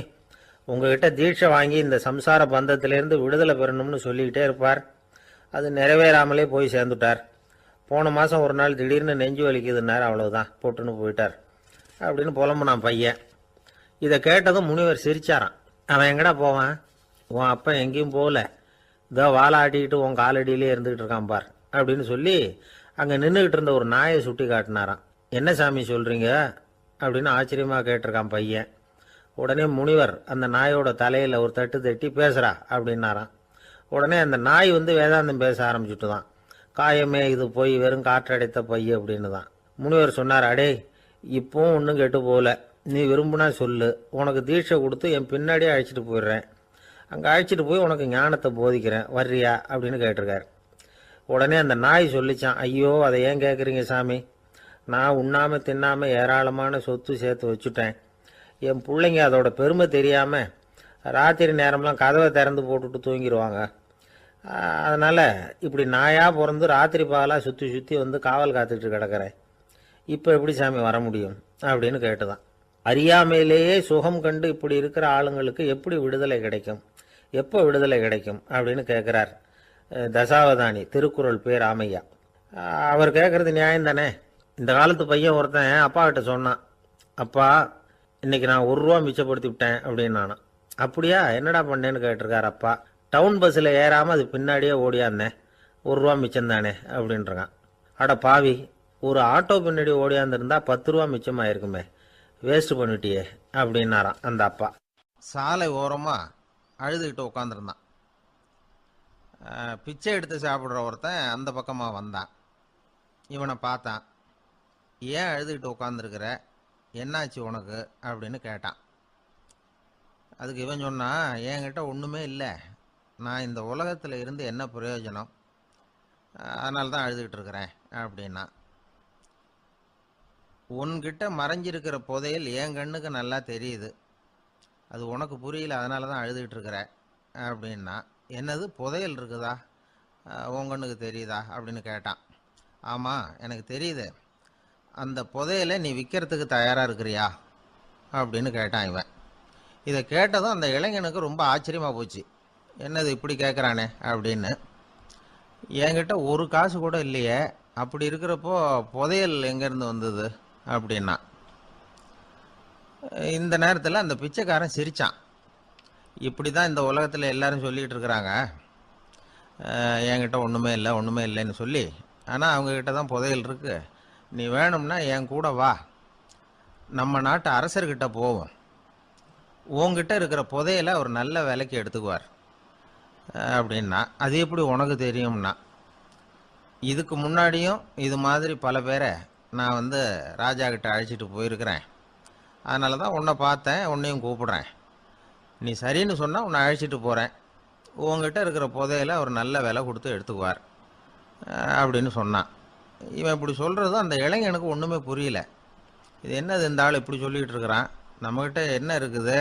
உங்ககிட்ட தீட்சை வாங்கி இந்த சம்சார பந்தத்திலேருந்து விடுதலை பெறணும்னு சொல்லிக்கிட்டே இருப்பார், அது நிறைவேறாமலே போய் சேர்ந்துட்டார். போன மாதம் ஒரு நாள் திடீர்னு நெஞ்சு வலிக்குதுன்னார், அவ்வளவுதான் போட்டுன்னு போயிட்டார் அப்படின்னு புலம்புனான் பையன். இதை கேட்டதும் முனிவர் சிரிச்சாரான். அவன் எங்கடா போவான், உன் அப்பா எங்கேயும் போகல, இதோ வாழை ஆட்டிக்கிட்டு உன் காலடியிலே இருந்துக்கிட்டு இருக்கான் பார் அப்படின்னு சொல்லி அங்கே நின்றுக்கிட்டு இருந்த ஒரு நாயை சுட்டி காட்டினாரான். என்ன சாமி சொல்கிறீங்க அப்படின்னு ஆச்சரியமாக கேட்டிருக்கான் பையன். உடனே முனிவர் அந்த நாயோட தலையில் ஒரு தட்டு தட்டி பேசுகிறா அப்படின்னாரான். உடனே அந்த நாய் வேதாந்தம் பேச ஆரம்பிச்சுட்டு தான். காயமே இது போய் வெறும் காற்றடைத்த பைய அப்படின்னு தான். முனிவர் சொன்னார், அடே இப்போவும் ஒன்றும் கெட்டு போகல, நீ விரும்புனா சொல்லு, உனக்கு தீட்சை கொடுத்து என் பின்னாடியே அழைச்சிட்டு போயிடுறேன், அங்கே அழைச்சிட்டு போய் உனக்கு ஞானத்தை போதிக்கிறேன், வர்றியா அப்படின்னு கேட்டிருக்கார். உடனே அந்த நாய் சொல்லிச்சான், ஐயோ அதை ஏன் கேட்குறீங்க சாமி, நான் உண்ணாமல் தின்னாமல் ஏராளமான சொத்து சேர்த்து வச்சுட்டேன், என் பிள்ளைங்க அதோட பெருமை தெரியாமல் ராத்திரி நேரம்லாம் கதவை திறந்து போட்டுட்டு தூங்கிடுவாங்க, அதனால் இப்படி நாயாக பிறந்து ராத்திரி பகலாக சுற்றி சுற்றி காவல் காத்துட்டு கிடக்கிறேன், இப்போ எப்படி சாமி வர முடியும் அப்படின்னு கேட்டுதான். அறியாமையிலேயே சுகம் கண்டு இப்படி இருக்கிற ஆளுங்களுக்கு எப்படி விடுதலை கிடைக்கும், எப்போ விடுதலை கிடைக்கும் அப்படின்னு கேட்குறார் தசாவதானி, திருக்குறள் பேர் ராமையா. அவர் கேட்குறது நியாயம் தானே. இந்த காலத்து பையன் ஒருத்தன் அப்பா கிட்ட சொன்னான், அப்பா இன்னைக்கு நான் ₹1 மிச்சப்படுத்தி விட்டேன் அப்படின்னு. நானும் அப்படியா, என்னடா பண்ணேன்னு கேட்டிருக்கார் அப்பா. டவுன் பஸ்ஸில் ஏறாமல் அது பின்னாடியே ஓடியாந்தேன், ₹1 மிச்சம் தானே அப்படின்றான். அட பாவி, ஒரு ஆட்டோ பின்னாடி ஓடியாந்துருந்தா ₹10 மிச்சமாயிருக்குமே, வேஸ்ட் பண்ணிட்டியே அப்படின்னாரான் அந்த அப்பா. சாலை ஓரமாக அழுதுகிட்டு உட்காந்துருந்தான். பிச்சை எடுத்து சாப்பிட்ற ஒருத்தன் அந்த பக்கமாக வந்தான். இவனை பார்த்தான். ஏன் அழுதுகிட்டு உட்காந்துருக்கிற, என்னாச்சு உனக்கு அப்படின்னு கேட்டான். அதுக்கு இவன் சொன்னான், என்கிட்ட ஒன்றுமே இல்லை, நான் இந்த உலகத்தில் இருந்து என்ன பிரயோஜனம், அதனால தான் அழுதுகிட்டு இருக்கிறேன் அப்படின்னா. உன்கிட்ட மறைஞ்சிருக்கிற புதையல் என் கண்ணுக்கு நல்லா தெரியுது, அது உனக்கு புரியல, அதனால தான் அழுதுகிட்டு இருக்கிற அப்படின்னா. என்னது புதையல் இருக்குதா, உன் கண்ணுக்கு தெரியுதா அப்படின்னு கேட்டான். ஆமாம், எனக்கு தெரியுது. அந்த புதையலை நீ விற்கிறதுக்கு தயாராக இருக்கிறியா அப்படின்னு கேட்டான் இவன். இதை கேட்டதும் அந்த இளைஞனுக்கு ரொம்ப ஆச்சரியமாக போச்சு. என்னது இப்படி கேட்குறானே அப்படின்னு. என்கிட்ட ஒரு காசு கூட இல்லையே, அப்படி இருக்கிறப்போ புதையல் எங்கேருந்து வந்தது அப்படின்னா. இந்த நேரத்தில் அந்த பிச்சைக்காரன் சிரித்தான். இப்படி தான் இந்த உலகத்தில் எல்லாரும் சொல்லிகிட்டு இருக்கிறாங்க, என்கிட்ட ஒன்றுமே இல்லை ஒன்றுமே இல்லைன்னு சொல்லி. ஆனால் அவங்கக்கிட்ட தான் புதையல் இருக்குது. நீ வேணும்னா என் கூட வா, நம்ம நாட்டு அரசர்கிட்ட போவோம். உங்ககிட்ட இருக்கிற புதையலை அவர் நல்ல விலைக்கு எடுத்துக்குவார் அப்படின்னா. அது எப்படி உனக்கு தெரியும்னா, இதுக்கு முன்னாடியும் இது மாதிரி பல பேரை நான் ராஜா கிட்ட அழைச்சிட்டு போயிருக்கிறேன். அதனால தான் உன்னை பார்த்தேன், உன்னையும் கூப்பிடுறேன். நீ சரின்னு சொன்னால் உன்னை அழைச்சிட்டு போகிறேன். உங்ககிட்ட இருக்கிற புதையலை அவர் நல்ல விலை கொடுத்து எடுத்துக்குவார் அப்படின்னு சொன்னான். இவன் இப்படி சொல்கிறதும் அந்த இளைஞனுக்கு ஒன்றுமே புரியல. இது என்னது இந்த ஆள் இப்படி சொல்லிகிட்டு இருக்கிறான், நம்மக்கிட்ட என்ன இருக்குது?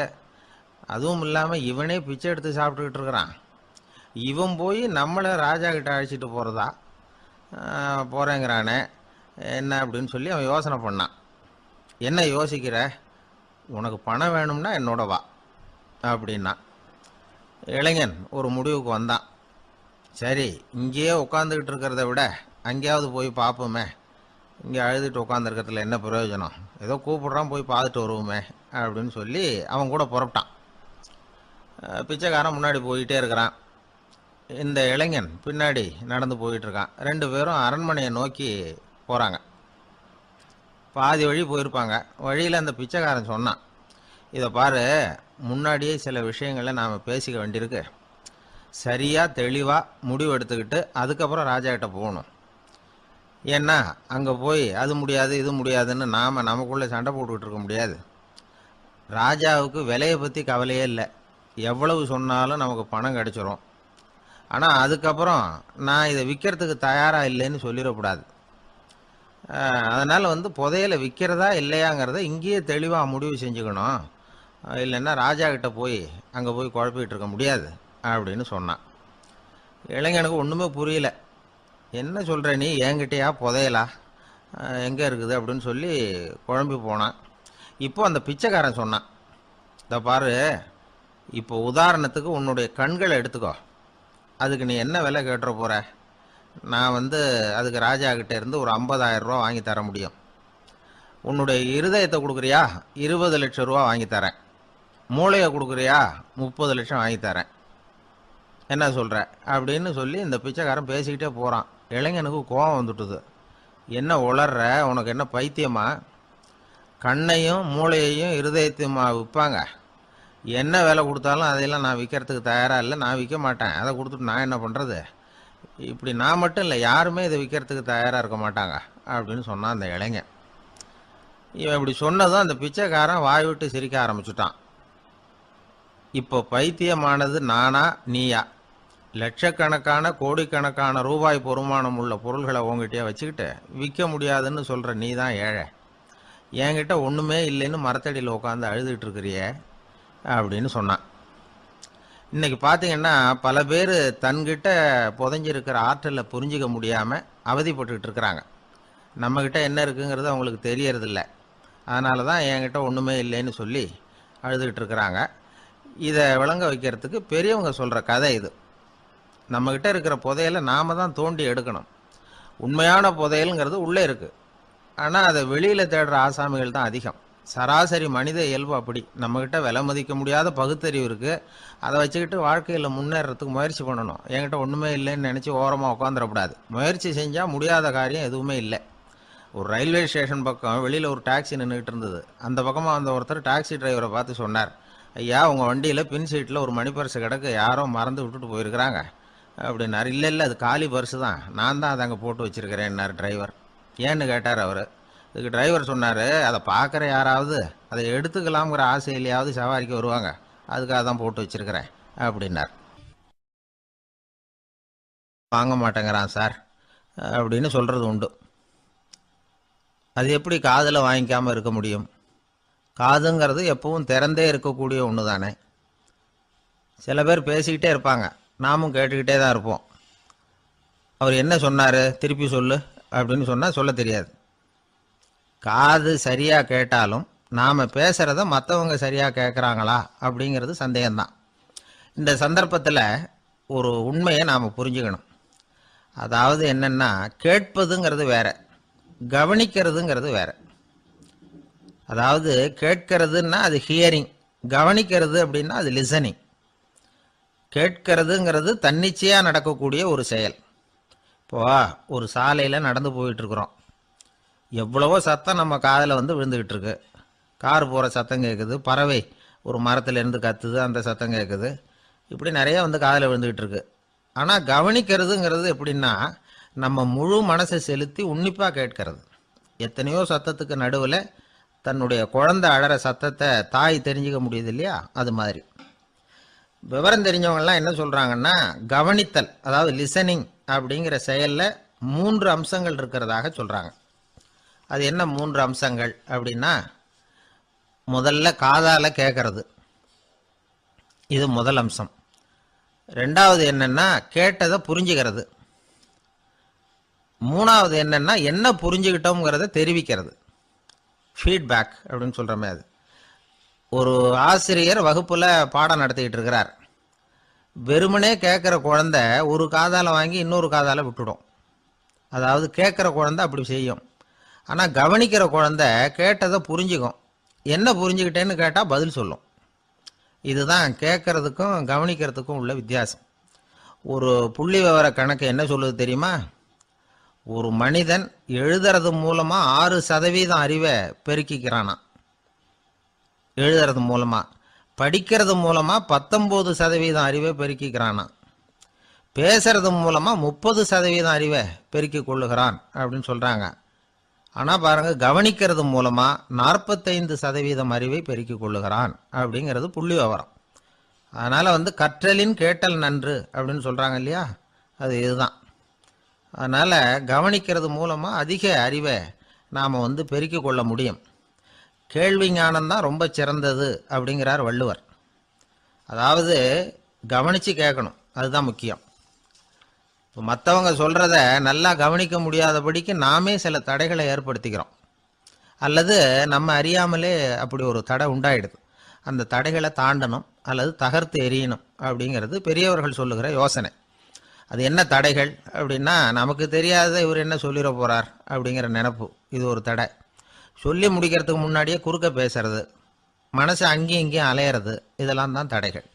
அதுவும் இல்லாமல் இவனே பிச்சை எடுத்து சாப்பிட்டுக்கிட்டு இருக்கிறான். இவன் போய் நம்மளை ராஜா கிட்ட அழைச்சிட்டு போகிறதா போகிறேங்கிறானே என்ன அப்படின்னு சொல்லி அவன் யோசனை பண்ணான். என்ன யோசிக்கிற? உனக்கு பணம் வேணும்னா என்னோட வா அப்படின்னா. இளைஞன் ஒரு முடிவுக்கு வந்தான். சரி, இங்கேயே உட்காந்துக்கிட்டு இருக்கிறத விட அங்கேயாவது போய் பார்ப்போமே. இங்கே அழுதுட்டு உட்காந்துருக்கிறதுல என்ன பிரயோஜனம்? ஏதோ கூப்பிட்றான், போய் பார்த்துட்டு வருவோமே அப்படின்னு சொல்லி அவன் கூட புறப்பட்டான். பிச்சைக்காரன் முன்னாடி போயிட்டே இருக்கிறான். இந்த இளைஞன் பின்னாடி நடந்து போயிட்டுருக்கான். 2 பேரும் அரண்மனையை நோக்கி போகிறாங்க. பாதி வழி போயிருப்பாங்க. வழியில் அந்த பிச்சைக்காரன் சொன்னான், இதை பாரு, முன்னாடியே சில விஷயங்களை நாம் பேசிக்க வேண்டியிருக்கு. சரியாக தெளிவாக முடிவு எடுத்துக்கிட்டு அதுக்கப்புறம் ராஜா கிட்ட போகணும். ஏன்னா அங்கே போய் அது முடியாது இது முடியாதுன்னு நாம் நமக்குள்ளே சண்டை போட்டுக்கிட்டு இருக்க முடியாது. ராஜாவுக்கு விலையை பற்றி கவலையே இல்லை. எவ்வளவு சொன்னாலும் நமக்கு பணம் கிடச்சிரும். ஆனால் அதுக்கப்புறம் நான் இதை விற்கிறதுக்கு தயாராக இல்லைன்னு சொல்லிடக்கூடாது. அதனால் புதையலை விற்கிறதா இல்லையாங்கிறத இங்கேயே தெளிவாக முடிவு செஞ்சுக்கணும். இல்லைன்னா ராஜா கிட்ட போய் அங்கே போய் குழப்பிக்கிட்டு இருக்க முடியாது அப்படின்னு சொன்னான். இளைஞனுக்கு ஒன்றுமே புரியல. என்ன சொல்கிற நீ? என்கிட்டயா புதையலா? எங்கே இருக்குது அப்படின்னு சொல்லி குழம்பி போனான். இப்போ அந்த பிச்சைக்காரன் சொன்னான், இதை பாரு, இப்போ உதாரணத்துக்கு உன்னுடைய கண்களை எடுத்துக்கோ. அதுக்கு நீ என்ன விலை கேட்டுற போகிற? நான் அதுக்கு ராஜா கிட்டே இருந்து ஒரு 50,000 ரூபா வாங்கி தர முடியும். உன்னுடைய இருதயத்தை கொடுக்குறியா? 20 லட்சம் ரூபா வாங்கி தரேன். மூளையை கொடுக்குறியா? 30 லட்சம் வாங்கி தரேன். என்ன சொல்கிற அப்படின்னு சொல்லி இந்த பிச்சைக்காரன் பேசிக்கிட்டே போகிறான். இளைஞனுக்கு கோபம் வந்துட்டுது. என்ன உளர்ற? உனக்கு என்ன பைத்தியமா? கண்ணையும் மூளையையும் இருதயத்தையுமா விற்பாங்க? என்ன விலை கொடுத்தாலும் அதையெல்லாம் நான் விற்கிறதுக்கு தயாராக இல்லை, நான் விற்க மாட்டேன். அதை கொடுத்துட்டு நான் என்ன பண்ணுறது? இப்படி நான் மட்டும் இல்லை, யாருமே இதை விற்கிறதுக்கு தயாராக இருக்க மாட்டாங்க அப்படின்னு சொன்னான் அந்த இளைஞன். இவன் இப்படி சொன்னதும் அந்த பிச்சைக்காரன் வாய் விட்டு சிரிக்க ஆரம்பிச்சுட்டான். இப்போ பைத்தியமானது நானா நீயா? லட்சக்கணக்கான கோடிக்கணக்கான ரூபாய் பொறுமானம் உள்ள பொருள்களை உங்ககிட்டயே வச்சுக்கிட்டு விற்க முடியாதுன்னு சொல்கிற நீ தான் ஏழை. என்கிட்ட ஒன்றுமே இல்லைன்னு மரத்தடியில் உட்காந்து அழுதுகிட்டு இருக்கிறிய அப்படின்னு சொன்னான். இன்றைக்கி பார்த்தீங்கன்னா பல பேர் தன்கிட்ட புதைஞ்சிருக்கிற ஆற்றலை புரிஞ்சிக்க முடியாமல் அவதிப்பட்டுக்கிட்டு இருக்கிறாங்க. நம்மக்கிட்ட என்ன இருக்குங்கிறது அவங்களுக்கு தெரியறதில்ல. அதனால தான் என்கிட்ட ஒன்றுமே இல்லைன்னு சொல்லி அழுதுகிட்டு இருக்கிறாங்க. இதை விளங்க வைக்கிறதுக்கு பெரியவங்க சொல்கிற கதை இது. நம்மக்கிட்ட இருக்கிற புதையலை நாம் தான் தோண்டி எடுக்கணும். உண்மையான புதையலுங்கிறது உள்ளே இருக்குது. ஆனால் அதை வெளியில் தேடுற ஆசாமிகள் தான் அதிகம். சராசரி மனித இயல்பு அப்படி. நம்மக்கிட்ட விலை மதிக்க முடியாத பகுத்தறிவு இருக்குது. அதை வச்சுக்கிட்டு வாழ்க்கையில் முன்னேறதுக்கு முயற்சி பண்ணணும். என்கிட்ட ஒன்றுமே இல்லைன்னு நினச்சி ஓரமாக உட்காந்துடக்கூடாது. முயற்சி செஞ்சால் முடியாத காரியம் எதுவுமே இல்லை. ஒரு ரயில்வே ஸ்டேஷன் பக்கம் வெளியில் ஒரு டாக்ஸி நின்றுக்கிட்டு இருந்தது. அந்த பக்கமாக வந்த ஒருத்தர் டாக்ஸி டிரைவரை பார்த்து சொன்னார், ஐயா, உங்கள் வண்டியில் பின் சீட்டில் ஒரு மணி பர்ஸு கிடக்கு, யாரோ மறந்து விட்டுட்டு போயிருக்கிறாங்க அப்படின்னாரு. இல்லை இல்லை, அது காலி பர்ஸு தான், நான் தான் அதை அங்கே போட்டு வச்சுருக்கிறேன்னார் டிரைவர். ஏன்னு கேட்டார் அவர். இதுக்கு டிரைவர் சொன்னார், அதை பார்க்குற யாராவது அதை எடுத்துக்கலாம்ங்கிற ஆசையிலையாவது சவாரிக்கு வருவாங்க, அதுக்காக தான் போட்டு வச்சுருக்கிறேன் அப்படின்னார். வாங்க மாட்டேங்கிறான் சார் அப்படின்னு சொல்கிறது உண்டு. அது எப்படி காதில் வாங்கிக்காமல் இருக்க முடியும்? காதுங்கிறது எப்பவும் திறந்தே இருக்கக்கூடிய ஒன்று தானே. சில பேர் பேசிக்கிட்டே இருப்பாங்க, நாமும் கேட்டுக்கிட்டே தான் இருப்போம். அவர் என்ன சொன்னார் திருப்பி சொல்லு அப்படின்னு சொன்னால் சொல்ல தெரியாது. காது சரியாக கேட்டாலும் நாம் பேசுகிறத மற்றவங்க சரியாக கேட்குறாங்களா அப்படிங்கிறது சந்தேகம்தான். இந்த சந்தர்ப்பத்தில் ஒரு உண்மையை நாம் புரிஞ்சுக்கணும். அதாவது என்னென்னா, கேட்பதுங்கிறது வேற, கவனிக்கிறதுங்கிறது வேற. அதாவது கேட்கறதுன்னா அது ஹியரிங், கவனிக்கிறது அப்படின்னா அது லிசனிங். கேட்கறதுங்கிறது தன்னிச்சையாக நடக்கக்கூடிய ஒரு செயல். இப்போ ஒரு சாலையில் நடந்து போயிட்டுருக்குறோம், எவ்வளவோ சத்தம் நம்ம காதில் வந்து விழுந்துக்கிட்டு இருக்கு. கார் போகிற சத்தம் கேட்குது, பறவை ஒரு மரத்துலேருந்து கத்துது, அந்த சத்தம் கேட்குது, இப்படி நிறைய வந்து காதில் விழுந்துக்கிட்டு இருக்கு. ஆனால் கவனிக்கிறதுங்கிறது எப்படின்னா, நம்ம முழு மனசை செலுத்தி உன்னிப்பாக கேட்கறது. எத்தனையோ சத்தத்துக்கு நடுவில் தன்னுடைய குழந்தை அழற சத்தத்தை தாய் தெரிஞ்சுக்க முடியுது இல்லையா, அது மாதிரி. விவரம் தெரிஞ்சவங்கலாம் என்ன சொல்கிறாங்கன்னா, கவனித்தல் அதாவது லிசனிங் அப்படிங்கிற செயலில் 3 அம்சங்கள் இருக்கிறதாக சொல்கிறாங்க. அது என்ன 3 அம்சங்கள் அப்படின்னா, முதல்ல காதால் கேட்கறது, இது முதல் அம்சம். ரெண்டாவது என்னன்னா கேட்டதை புரிஞ்சுக்கிறது. மூணாவது என்னன்னா என்ன புரிஞ்சுக்கிட்டோங்கிறத தெரிவிக்கிறது, ஃபீட்பேக் அப்படின்னு சொல்கிறோமே அது. ஒரு ஆசிரியர் வகுப்பில் பாடம் நடத்திக்கிட்டு இருக்கிறார். வெறுமனே கேட்குற குழந்தை ஒரு காதால் வாங்கி இன்னொரு காதால் விட்டுடும். அதாவது கேட்குற குழந்தை அப்படி செய்யும். ஆனால் கவனிக்கிற குழந்தை கேட்டதை புரிஞ்சுக்கும். என்ன புரிஞ்சுக்கிட்டேன்னு கேட்டால் பதில் சொல்லும். இதுதான் கேட்கறதுக்கும் கவனிக்கிறதுக்கும் உள்ள வித்தியாசம். ஒரு புள்ளி விவர கணக்கு என்ன சொல்லுது தெரியுமா? ஒரு மனிதன் எழுதுறது மூலமாக 6% அறிவை பெருக்கிக்கிறானா, எழுதுறது மூலமாக. படிக்கிறது மூலமாக 19% அறிவை பெருக்கிக்கிறானா. பேசுறது மூலமாக 30% அறிவை பெருக்கி கொள்ளுகிறான் அப்படின்னு சொல்கிறாங்க. ஆனால் பாருங்கள், கவனிக்கிறது மூலமாக 45% அறிவை பெருக்கிக் கொள்ளுகிறான் அப்படிங்கிறது புள்ளி விவரம். அதனால் வந்து கற்றலின் கேட்டல் நன்று அப்படின்னு சொல்கிறாங்க இல்லையா, அது இதுதான். அதனால் கவனிக்கிறது மூலமாக அதிக அறிவை நாம் வந்து பெருக்கிக் கொள்ள முடியும். கேள்வி ஞானம்தான் ரொம்ப சிறந்தது அப்படிங்கிறார் வள்ளுவர். அதாவது கவனித்து கேட்கணும், அதுதான் முக்கியம். இப்போ மற்றவங்க சொல்கிறத நல்லா கவனிக்க முடியாதபடிக்கு நாமே சில தடைகளை ஏற்படுத்திக்கிறோம், அல்லது நம்ம அறியாமலே அப்படி ஒரு தடை உண்டாயிடுது. அந்த தடைகளை தாண்டணும் அல்லது தகர்த்து எறியணும் அப்படிங்கிறது பெரியவர்கள் சொல்லுகிற யோசனை. அது என்ன தடைகள் அப்படின்னா, நமக்கு தெரியாத இவர் என்ன சொல்லிட போகிறார் அப்படிங்கிற நினப்பு, இது ஒரு தடை. சொல்லி முடிக்கிறதுக்கு முன்னாடியே குறுக்க பேசுறது, மனசு அங்கேயும் இங்கேயும் அலையிறது, இதெல்லாம் தான் தடைகள்.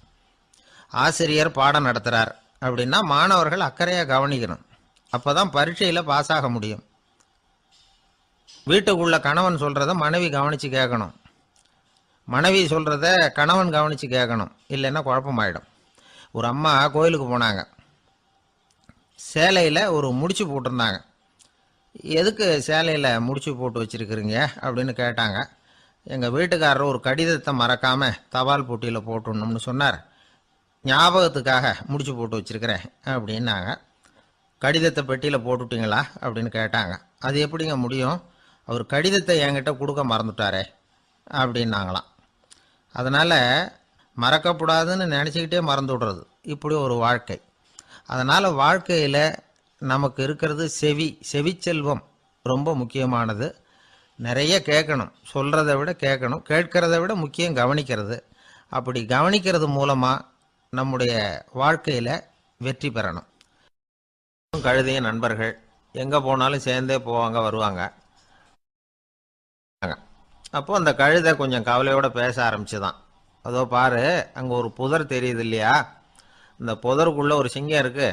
ஆசிரியர் பாடம் நடத்துகிறார் அப்படின்னா மாணவர்கள் அக்கறையாக கவனிக்கணும், அப்போ தான் பரீட்சையில் பாஸ் ஆக முடியும். வீட்டுக்குள்ள கணவன் சொல்கிறத மனைவி கவனித்து கேட்கணும், மனைவி சொல்கிறத கணவன் கவனித்து கேட்கணும், இல்லைன்னா குழப்பமாயிடும். ஒரு அம்மா கோயிலுக்கு போனாங்க, சேலையில் ஒரு முடிச்சு போட்டிருந்தாங்க. எதுக்கு சேலையில் முடிச்சு போட்டு வச்சுருக்குறீங்க அப்படின்னு கேட்டாங்க. எங்கள் வீட்டுக்காரர் ஒரு கடிதத்தை மறக்காமல் தபால் போட்டியில் போட்டுடணும்னு சொன்னார், ஞாபகத்துக்காக முடிச்சு போட்டு வச்சுருக்கிறேன் அப்படின்னாங்க. கடிதத்தை பெட்டியில் போட்டுவிட்டீங்களா அப்படின்னு கேட்டாங்க. அது எப்படிங்க முடியும், அவர் கடிதத்தை என்கிட்ட கொடுக்க மறந்துட்டாரே அப்படின்னாங்களாம். அதனால் மறக்கப்படாதுன்னு நினச்சிக்கிட்டே மறந்து விடுறது, இப்படி ஒரு வாழ்க்கை. அதனால் வாழ்க்கையில் நமக்கு இருக்கிறது செவிச்செல்வம் ரொம்ப முக்கியமானது. நிறைய கேட்கணும், சொல்கிறத விட கேட்கணும், கேட்கறத விட முக்கியம் கவனிக்கிறது. அப்படி கவனிக்கிறது மூலமாக நம்முடைய வாழ்க்கையில் வெற்றி பெறணும். கழுதைய நண்பர்கள் எங்கே போனாலும் சேர்ந்தே போவாங்க வருவாங்க. அப்போது அந்த கழுதை கொஞ்சம் கவலையோடு பேச ஆரம்பிச்சுதான். அதோ பாரு, அங்கே ஒரு புதர் தெரியுது இல்லையா, இந்த புதருக்குள்ளே ஒரு சிங்கம் இருக்குது,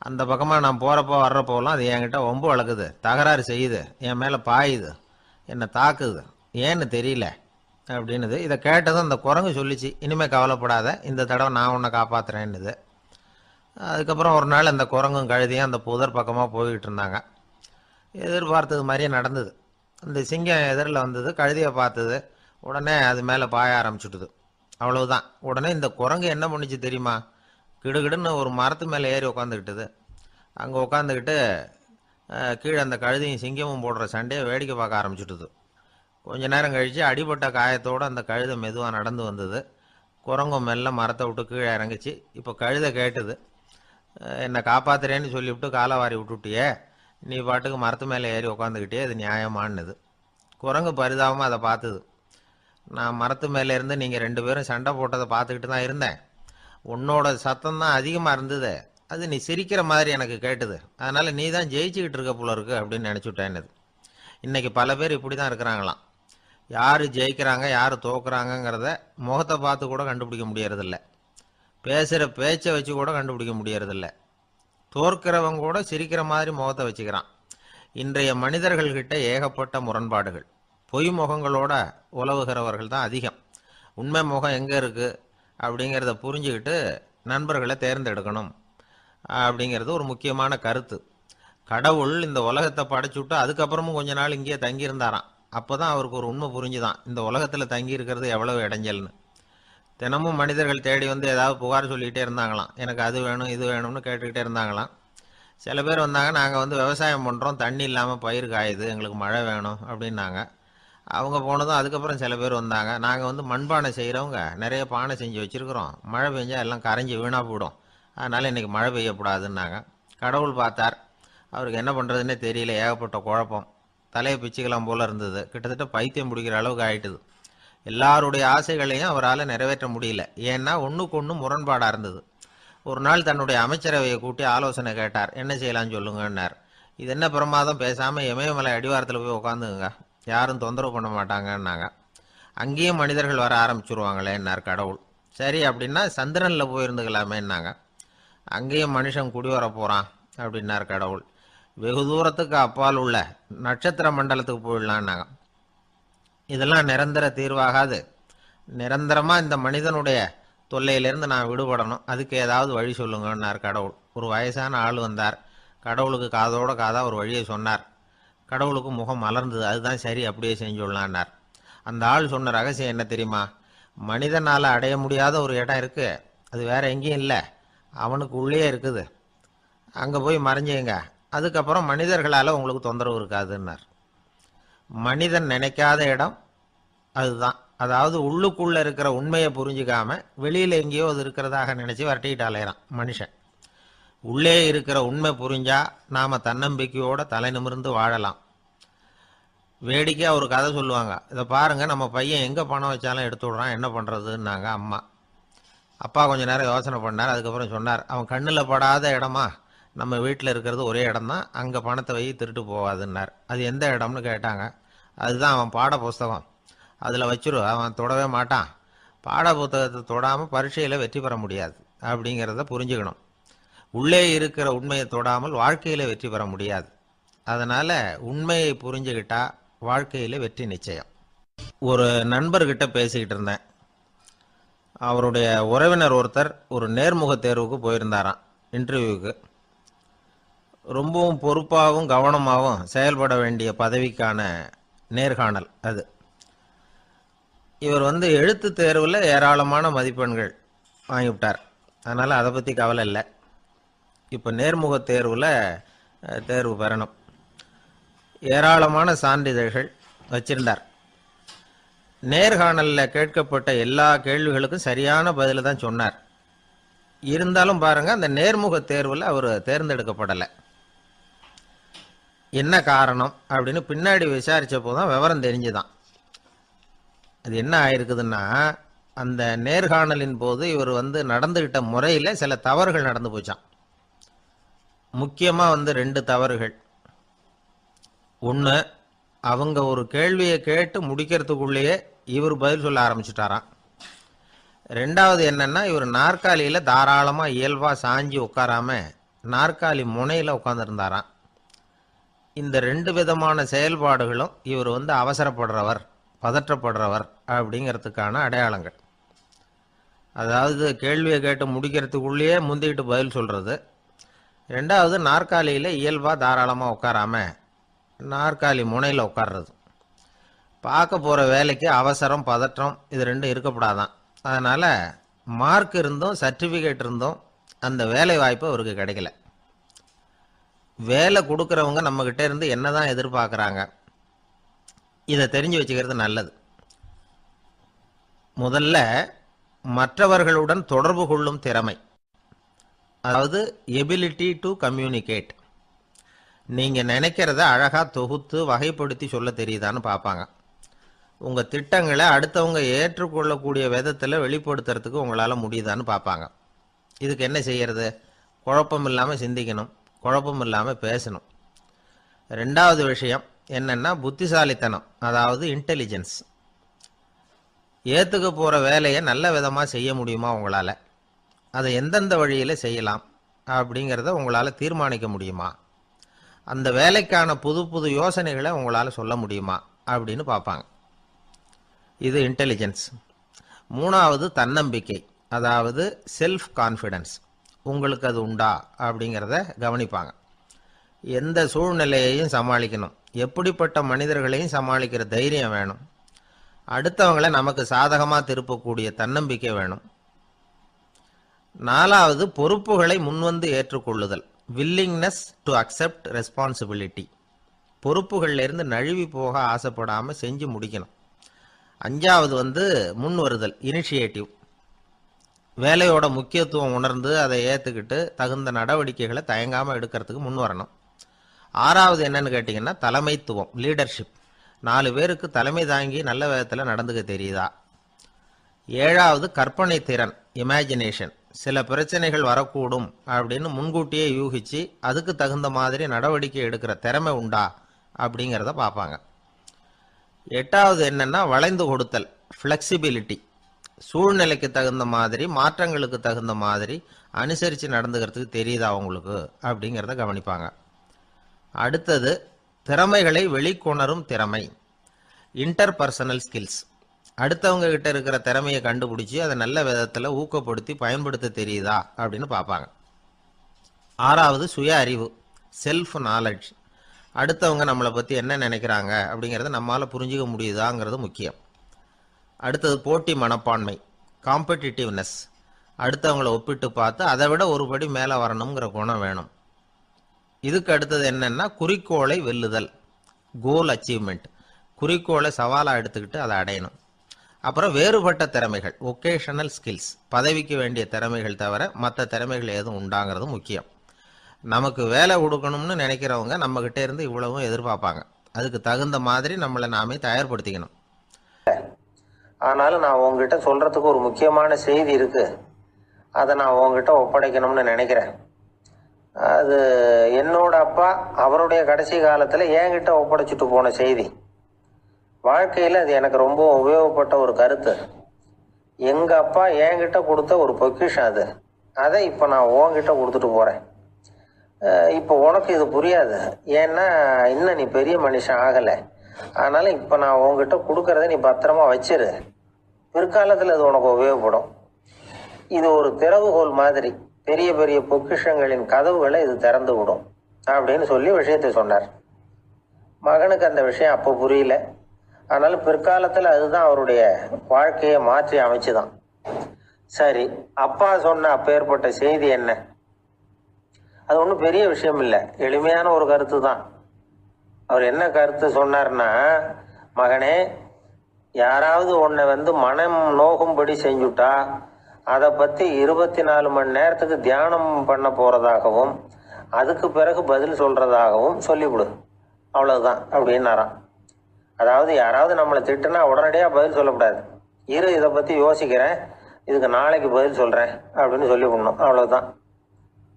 அந்த பக்கமாக நான் போகிறப்போ வர்றப்போலாம் அது என்கிட்ட வம்பு வளர்க்குது, தகராறு செய்யுது, என் மேலே பாயுது, என்னை தாக்குது, ஏன்னு தெரியல அப்படின்னுது. இதை கேட்டதும் அந்த குரங்கு சொல்லிச்சு, இனிமேல் கவலைப்படாத, இந்த தடவை நான் உன்னை காப்பாற்றுறேன்னுது. அதுக்கப்புறம் ஒரு நாள் அந்த குரங்கும் கழுதியும் அந்த புதர் பக்கமாக போய்கிட்டு இருந்தாங்க. எதிர்பார்த்தது மாதிரியே நடந்தது. அந்த சிங்கம் எதிரில் வந்தது, கழுதியை பார்த்தது, உடனே அது மேலே பாய ஆரம்பிச்சுட்டுது. அவ்வளவுதான். உடனே இந்த குரங்கு என்ன பண்ணிச்சு தெரியுமா, கிடுகிடுன்னு ஒரு மரத்து மேலே ஏறி உட்காந்துக்கிட்டுது. அங்கே உட்காந்துக்கிட்டு கீழே அந்த கழுதையும் சிங்கமும் போடுற சண்டையை வேடிக்கை பார்க்க ஆரம்பிச்சுட்டுது. கொஞ்ச நேரம் கழித்து அடிபட்ட காயத்தோடு அந்த கழுதை மெதுவாக நடந்து வந்தது. குரங்கும் மெல்ல மரத்தை விட்டு கீழே இறங்கிச்சு. இப்போ கழுதை கேட்டுது, என்னை காப்பாத்துறேன்னு சொல்லிவிட்டு காலை வாரி விட்டுட்டியே, நீ பாட்டுக்கு மரத்து மேலே ஏறி உக்காந்துக்கிட்டே, அது நியாயமானது. குரங்கு பரிதாபமாக அதை பார்த்துது. நான் மரத்து மேலே இருந்து நீங்கள் 2 பேரும் சண்டை போட்டதை பார்த்துக்கிட்டு தான் இருந்தேன். உன்னோட சத்தம் தான் அதிகமாக இருந்தது, அது நீ சிரிக்கிற மாதிரி எனக்கு கேட்டுது. அதனால் நீ தான் ஜெயிச்சுக்கிட்டு இருக்க போல இருக்கு அப்படின்னு நினச்சிவிட்டேன்னு. இன்றைக்கி பல பேர் இப்படி தான் இருக்கிறாங்களாம். யார் ஜெயிக்கிறாங்க யார் தோக்குறாங்கங்கிறத முகத்தை பார்த்து கூட கண்டுபிடிக்க முடியறதில்ல. பேசுகிற பேச்சை வச்சு கூட கண்டுபிடிக்க முடியறதில்ல. தோற்கிறவங்க கூட சிரிக்கிற மாதிரி முகத்தை வச்சுக்கிறான். இன்றைய மனிதர்கள்கிட்ட ஏகப்பட்ட முரண்பாடுகள். பொய் முகங்களோட உலவுகிறவர்கள் தான் அதிகம். உண்மை முகம் எங்கே இருக்குது அப்படிங்கிறத புரிஞ்சுக்கிட்டு நண்பர்களை தேர்ந்தெடுக்கணும் அப்படிங்கிறது ஒரு முக்கியமான கருத்து. கடவுள் இந்த உலகத்தை படைச்சுட்டு அதுக்கப்புறமும் கொஞ்ச நாள் இங்கேயே தங்கியிருந்தாராம். அப்போ தான் அவருக்கு ஒரு உண்மை புரிஞ்சுதான், இந்த உலகத்தில் தங்கி இருக்கிறது எவ்வளவு இடைஞ்சல்னு. தினமும் மனிதர்கள் தேடி வந்து ஏதாவது புகார் சொல்லிக்கிட்டே இருந்தாங்களாம். எனக்கு அது வேணும் இது வேணும்னு கேட்டுக்கிட்டே இருந்தாங்களாம். சில பேர் வந்தாங்க, நாங்கள் வந்து விவசாயம் பண்ணுறோம், தண்ணி இல்லாமல் பயிர் காயுது, எங்களுக்கு மழை வேணும் அப்படின்னாங்க. அவங்க போனதும் அதுக்கப்புறம் சில பேர் வந்தாங்க, நாங்கள் வந்து மண்பானை செய்கிறவங்க நிறைய பானை செஞ்சு வச்சுருக்குறோம், மழை பெஞ்சால் எல்லாம் கரைஞ்சி வீணாக போயிடும், அதனால் இன்றைக்கி மழை பெய்யக்கூடாதுன்னாங்க. கடவுள் பார்த்தார், அவருக்கு என்ன பண்ணுறதுன்னே தெரியல, ஏகப்பட்ட குழப்பம், தலையை பிச்சுக்கலாம் போல் இருந்தது, கிட்டத்தட்ட பைத்தியம் பிடிக்கிற அளவுக்கு ஆயிட்டுது. எல்லாருடைய ஆசைகளையும் அவரால் நிறைவேற்ற முடியல, ஏன்னா ஒன்றுக்கு ஒன்று முரண்பாடாக இருந்தது. ஒரு நாள் தன்னுடைய அமைச்சரவையை கூட்டி ஆலோசனை கேட்டார். என்ன செய்யலான்னு சொல்லுங்கன்னார். இது என்ன பிரமாதம், பேசாமல் இமயமலை அடிவாரத்தில் போய் உட்காந்துங்க, யாரும் தொந்தரவு பண்ண மாட்டாங்கன்னாங்க. அங்கேயும் மனிதர்கள் வர ஆரம்பிச்சுருவாங்களேன்னார் கடவுள். சரி அப்படின்னா சந்திரனில் போயிருந்துக்கலாமேன்னாங்க. அங்கேயும் மனுஷன் குடி வர போகிறான் அப்படின்னார் கடவுள். வெகு தூரத்துக்கு அப்பால் உள்ள நட்சத்திர மண்டலத்துக்கு போயிடலான்னாங்க. இதெல்லாம் நிரந்தர தீர்வாகாது, நிரந்தரமாக இந்த மனிதனுடைய தொல்லையிலேருந்து நான் விடுபடணும், அதுக்கு ஏதாவது வழி சொல்லுங்கன்னார் கடவுள். ஒரு வயசான ஆள் வந்தார். கடவுளுக்கு காதோட காதாக ஒரு வழியை சொன்னார். கடவுளுக்கு முகம் மலர்ந்தது. அதுதான் சரி, அப்படியே செஞ்சுடலான்னார். அந்த ஆள் சொன்ன ரகசியம் என்ன தெரியுமா? மனிதனால் அடைய முடியாத ஒரு இடம் இருக்குது, அது வேற எங்கேயும் இல்லை, அவனுக்கு உள்ளே இருக்குது, அங்கே போய் மறைஞ்சுங்க, அதுக்கப்புறம் மனிதர்களால் உங்களுக்கு தொந்தரவு இருக்காதுன்னார். மனிதன் நினைக்காத இடம் அதுதான். அதாவது உள்ளுக்குள்ளே இருக்கிற உண்மையை புரிஞ்சிக்காம வெளியில் எங்கேயோ அது இருக்கிறதாக நினச்சி வரட்டிக்கிட்டு அலையிறான் மனுஷன். உள்ளே இருக்கிற உண்மை புரிஞ்சா நாம் தன்னம்பிக்கையோடு தலை நிமிர்ந்து வாழலாம். வேடிக்கையாக ஒரு கதை சொல்லுவாங்க. இதை பாருங்கள், நம்ம பையன் எங்கே பணம் வச்சாலும் எடுத்து விட்றான், என்ன பண்ணுறதுன்னாங்க அம்மா. அப்பா கொஞ்சம் நேரம் யோசனை பண்ணார். அதுக்கப்புறம் சொன்னார், அவன் கண்ணில் படாத இடமா நம்ம வீட்டில் இருக்கிறது ஒரே இடம்தான், அங்கே பணத்தை வை திருட்டு போகாதுன்னார். அது எந்த இடம்னு கேட்டாங்க. அதுதான் அவன் பாட புஸ்தகம், அதில் வச்சிரு, அவன் தொடவே மாட்டான், பாட புத்தகத்தை தொடாமல் பரீட்சையில் வெற்றி பெற முடியாது அப்படிங்கிறத புரிஞ்சுக்கணும். உள்ளே இருக்கிற உண்மையை தொடாமல் வாழ்க்கையில் வெற்றி பெற முடியாது. அதனால் உண்மையை புரிஞ்சுக்கிட்டா வாழ்க்கையில் வெற்றி நிச்சயம். ஒரு நண்பர்கிட்ட பேசிக்கிட்டு இருந்தேன். அவருடைய உறவினர் ஒருத்தர் ஒரு நேர்முக தேர்வுக்கு போயிருந்தாராம், இன்டர்வியூவுக்கு. ரொம்பவும் பொறுப்பாகவும் கவனமாகவும் செயல்பட வேண்டிய பதவிக்கான நேர்காணல் அது. இவர் வந்து எழுத்து தேர்வில் ஏராளமான மதிப்பெண்கள் வாங்கிவிட்டார், அதனால் அதை பற்றி கவலை இல்லை. இப்போ நேர்முக தேர்வில் தேர்வு பெறணும். ஏராளமான சான்றிதழ்கள் வச்சிருந்தார். நேர்காணலில் கேட்கப்பட்ட எல்லா கேள்விகளுக்கும் சரியான பதில் தான் சொன்னார். இருந்தாலும் பாருங்கள், அந்த நேர்முக தேர்வில் அவர் தேர்ந்தெடுக்கப்படலை. என்ன காரணம் அப்படின்னு பின்னாடி விசாரித்தப்போ தான் விவரம் தெரிஞ்சுதான். அது என்ன ஆயிருக்குதுன்னா, அந்த நேர்காணலின் போது இவர் வந்து நடந்துக்கிட்ட முறையில் சில தவறுகள் நடந்து போச்சான். முக்கியமாக வந்து 2 தவறுகள். ஒன்று, அவங்க ஒரு கேள்வியை கேட்டு முடிக்கிறதுக்குள்ளேயே இவர் பதில் சொல்ல ஆரம்பிச்சுட்டாராம். 2வது என்னன்னா, இவர் நாற்காலியில் தாராளமாக இயல்பாக சாஞ்சி உட்காராம நாற்காலி முனையில் உட்காந்துருந்தாராம். இந்த 2 விதமான செயல்பாடுகளும் இவர் வந்து அவசரப்படுறவர், பதற்றப்படுறவர் அப்படிங்கிறதுக்கான அடையாளங்கள். அதாவது கேள்வியை கேட்டு முடிக்கிறதுக்குள்ளேயே முந்திக்கிட்டு பதில் சொல்கிறது. 2வது, நாற்காலியில் இயல்பாக தாராளமாக உட்காராம நாற்காலி முனையில் உட்கார்றது. பார்க்க போகிற வேலைக்கு அவசரம், பதற்றம் இது 2 இருக்கப்படாதான். அதனால் மார்க் இருந்தும் சர்டிஃபிகேட் இருந்தும் அந்த வேலை வாய்ப்பு அவருக்கு கிடைக்கல. வேலை கொடுக்குறவங்க நம்மக்கிட்ட இருந்து என்ன தான் எதிர்பார்க்குறாங்க, இதை தெரிஞ்சு வச்சுக்கிறது நல்லது. முதல்ல மற்றவர்களுடன் தொடர்பு கொள்ளும் திறமை. அதாவது எபிலிட்டி டு கம்யூனிகேட். நீங்கள் நினைக்கிறத அழகாக தொகுத்து வகைப்படுத்தி சொல்ல தெரியுதான்னு பார்ப்பாங்க. உங்கள் திட்டங்களை அடுத்தவங்க ஏற்றுக்கொள்ளக்கூடிய விதத்தில் வெளிப்படுத்துறதுக்கு உங்களால் முடியுதான்னு பார்ப்பாங்க. இதுக்கு என்ன செய்யறது? குழப்பம் இல்லாமல் சிந்திக்கணும், குழப்பம் இல்லாமல் பேசணும். ரெண்டாவது விஷயம் என்னென்னா புத்திசாலித்தனம், அதாவது இன்டெலிஜென்ஸ். ஏற்றுக்க போகிற வேலையை நல்ல விதமாக செய்ய முடியுமா உங்களால்? அதை எந்தெந்த வழியில் செய்யலாம் அப்படிங்கிறத உங்களால் தீர்மானிக்க முடியுமா? அந்த வேலைக்கான புது புது யோசனைகளை உங்களால் சொல்ல முடியுமா அப்படின்னு பார்ப்பாங்க. இது இன்டெலிஜென்ஸ். மூணாவது தன்னம்பிக்கை, அதாவது செல்ஃப் கான்ஃபிடென்ஸ். உங்களுக்கு அது உண்டா அப்படிங்கிறத கவனிப்பாங்க. எந்த சூழ்நிலையையும் சமாளிக்கணும், எப்படிப்பட்ட மனிதர்களையும் சமாளிக்கிற தைரியம் வேணும், அடுத்தவங்களை நமக்கு சாதகமாக திருப்பக்கூடிய தன்னம்பிக்கை வேணும். நாலாவது பொறுப்புகளை முன்வந்து ஏற்றுக்கொள்ளுதல், வில்லிங்னஸ் டு அக்செப்ட் ரெஸ்பான்சிபிலிட்டி. பொறுப்புகள்லேருந்து நழுவி போக ஆசைப்படாமல் செஞ்சு முடிக்கணும். அஞ்சாவது முன் வருதல், இனிஷியேட்டிவ். வேலையோட முக்கியத்துவம் உணர்ந்து அதை ஏற்றுக்கிட்டு தகுந்த நடவடிக்கைகளை தயங்காமல் எடுக்கிறதுக்கு முன் வரணும். ஆறாவது என்னன்னு கேட்டிங்கன்னா தலைமைத்துவம், லீடர்ஷிப். 4 பேருக்கு தலைமை தாங்கி நல்ல விதத்தில் நடந்துக்க தெரியுதா? ஏழாவது கற்பனை திறன், இமேஜினேஷன். சில பிரச்சனைகள் வரக்கூடும் அப்படின்னு முன்கூட்டியே யூகிச்சு அதுக்கு தகுந்த மாதிரி நடவடிக்கை எடுக்கிற திறமை உண்டா அப்படிங்கிறத பார்ப்பாங்க. எட்டாவது என்னன்னா வளைந்து கொடுத்தல், ஃப்ளெக்சிபிலிட்டி. சூழ்நிலைக்கு தகுந்த மாதிரி, மாற்றங்களுக்கு தகுந்த மாதிரி அனுசரித்து நடந்துக்கிறதுக்கு தெரியுதா அவங்களுக்கு அப்படிங்கிறத கவனிப்பாங்க. அடுத்தது திறமைகளை வெளிக்கொணரும் திறமை, இன்டர்பர்சனல் ஸ்கில்ஸ். அடுத்தவங்க கிட்ட இருக்கிற திறமையை கண்டுபிடிச்சி அதை நல்ல விதத்தில் ஊக்கப்படுத்தி பயன்படுத்த தெரியுதா அப்படின்னு பார்ப்பாங்க. ஆறாவது சுய அறிவு, செல்ஃப் நாலெட்ஜ். அடுத்தவங்க நம்மளை பற்றி என்ன நினைக்கிறாங்க அப்படிங்கிறத நம்மளால் புரிஞ்சிக்க முடியுதாங்கிறது முக்கியம். அடுத்தது போட்டி மனப்பான்மை, காம்படிட்டிவ்னஸ். அடுத்தவங்களை ஒப்பிட்டு பார்த்து அதை விட ஒரு படி மேலே வரணுங்கிற குணம் வேணும். இதுக்கு அடுத்தது என்னென்னா குறிக்கோளை வெல்லுதல், கோல் அச்சீவ்மெண்ட். குறிக்கோளை சவாலாக எடுத்துக்கிட்டு அதை அடையணும். அப்புறம் வேறுபட்ட திறமைகள், ஒகேஷனல் ஸ்கில்ஸ். பதவிக்கு வேண்டிய திறமைகள் தவிர மற்ற திறமைகள் எதுவும் உண்டாங்கிறது முக்கியம். நமக்கு வேலை கொடுக்கணும்னு நினைக்கிறவங்க நம்மக்கிட்ட இருந்து இவ்வளவும் எதிர்பார்ப்பாங்க. அதுக்கு தகுந்த மாதிரி நம்மளை நாமே தயார்படுத்திக்கணும். ஆனாலும் நான் உங்ககிட்ட சொல்கிறதுக்கு ஒரு முக்கியமான செய்தி இருக்குது, அதை நான் உங்ககிட்ட ஒப்படைக்கணும்னு நினைக்கிறேன். அது என்னோட அப்பா அவருடைய கடைசி காலத்தில் என்கிட்ட ஒப்படைச்சிட்டு போன செய்தி. வாழ்க்கையில் அது எனக்கு ரொம்ப உபயோகப்பட்ட ஒரு கருத்து. எங்கள் அப்பா என்கிட்ட கொடுத்த ஒரு பொக்கிஷம் அது. அதை இப்போ நான் உன்கிட்ட கொடுத்துட்டு போகிறேன். இப்போ உனக்கு இது புரியாது, ஏன்னா இன்னும் நீ பெரிய மனுஷன் ஆகலை. ஆனாலும் இப்போ நான் உங்ககிட்ட கொடுக்கறத நீ பத்திரமா வச்சிரு. பிற்காலத்தில் அது உனக்கு உபயோகப்படும். இது ஒரு திறவுகோல் மாதிரி, பெரிய பெரிய பொக்கிஷங்களின் கதவுகளை இது திறந்து விடும் அப்படின்னு சொல்லி விஷயத்தை சொன்னார். மகனுக்கு அந்த விஷயம் அப்போ புரியல. ஆனாலும் பிற்காலத்தில் அதுதான் அவருடைய வாழ்க்கையை மாற்றி அமைச்சுதான். சரி, அப்பா சொன்ன அப்பேற்பட்ட செய்தி என்ன? அது ஒன்றும் பெரிய விஷயம் இல்லை, எளிமையான ஒரு கருத்து தான். அவர் என்ன கருத்து சொன்னார்னா, மகனே, யாராவது உன்னை மனம் நோகும்படி செஞ்சுட்டா அதை பற்றி 24 மணி நேரத்துக்கு தியானம் பண்ண போகிறதாகவும் அதுக்கு பிறகு பதில் சொல்கிறதாகவும் சொல்லிவிடு, அவ்வளோதான் அப்படின்னாராம். அதாவது யாராவது நம்மளை திட்டுனா உடனடியாக பதில் சொல்லக்கூடாது. இதை பற்றி யோசிக்கிறேன், இதுக்கு நாளைக்கு பதில் சொல்கிறேன் அப்படின்னு சொல்லிவிடணும், அவ்வளோதான்.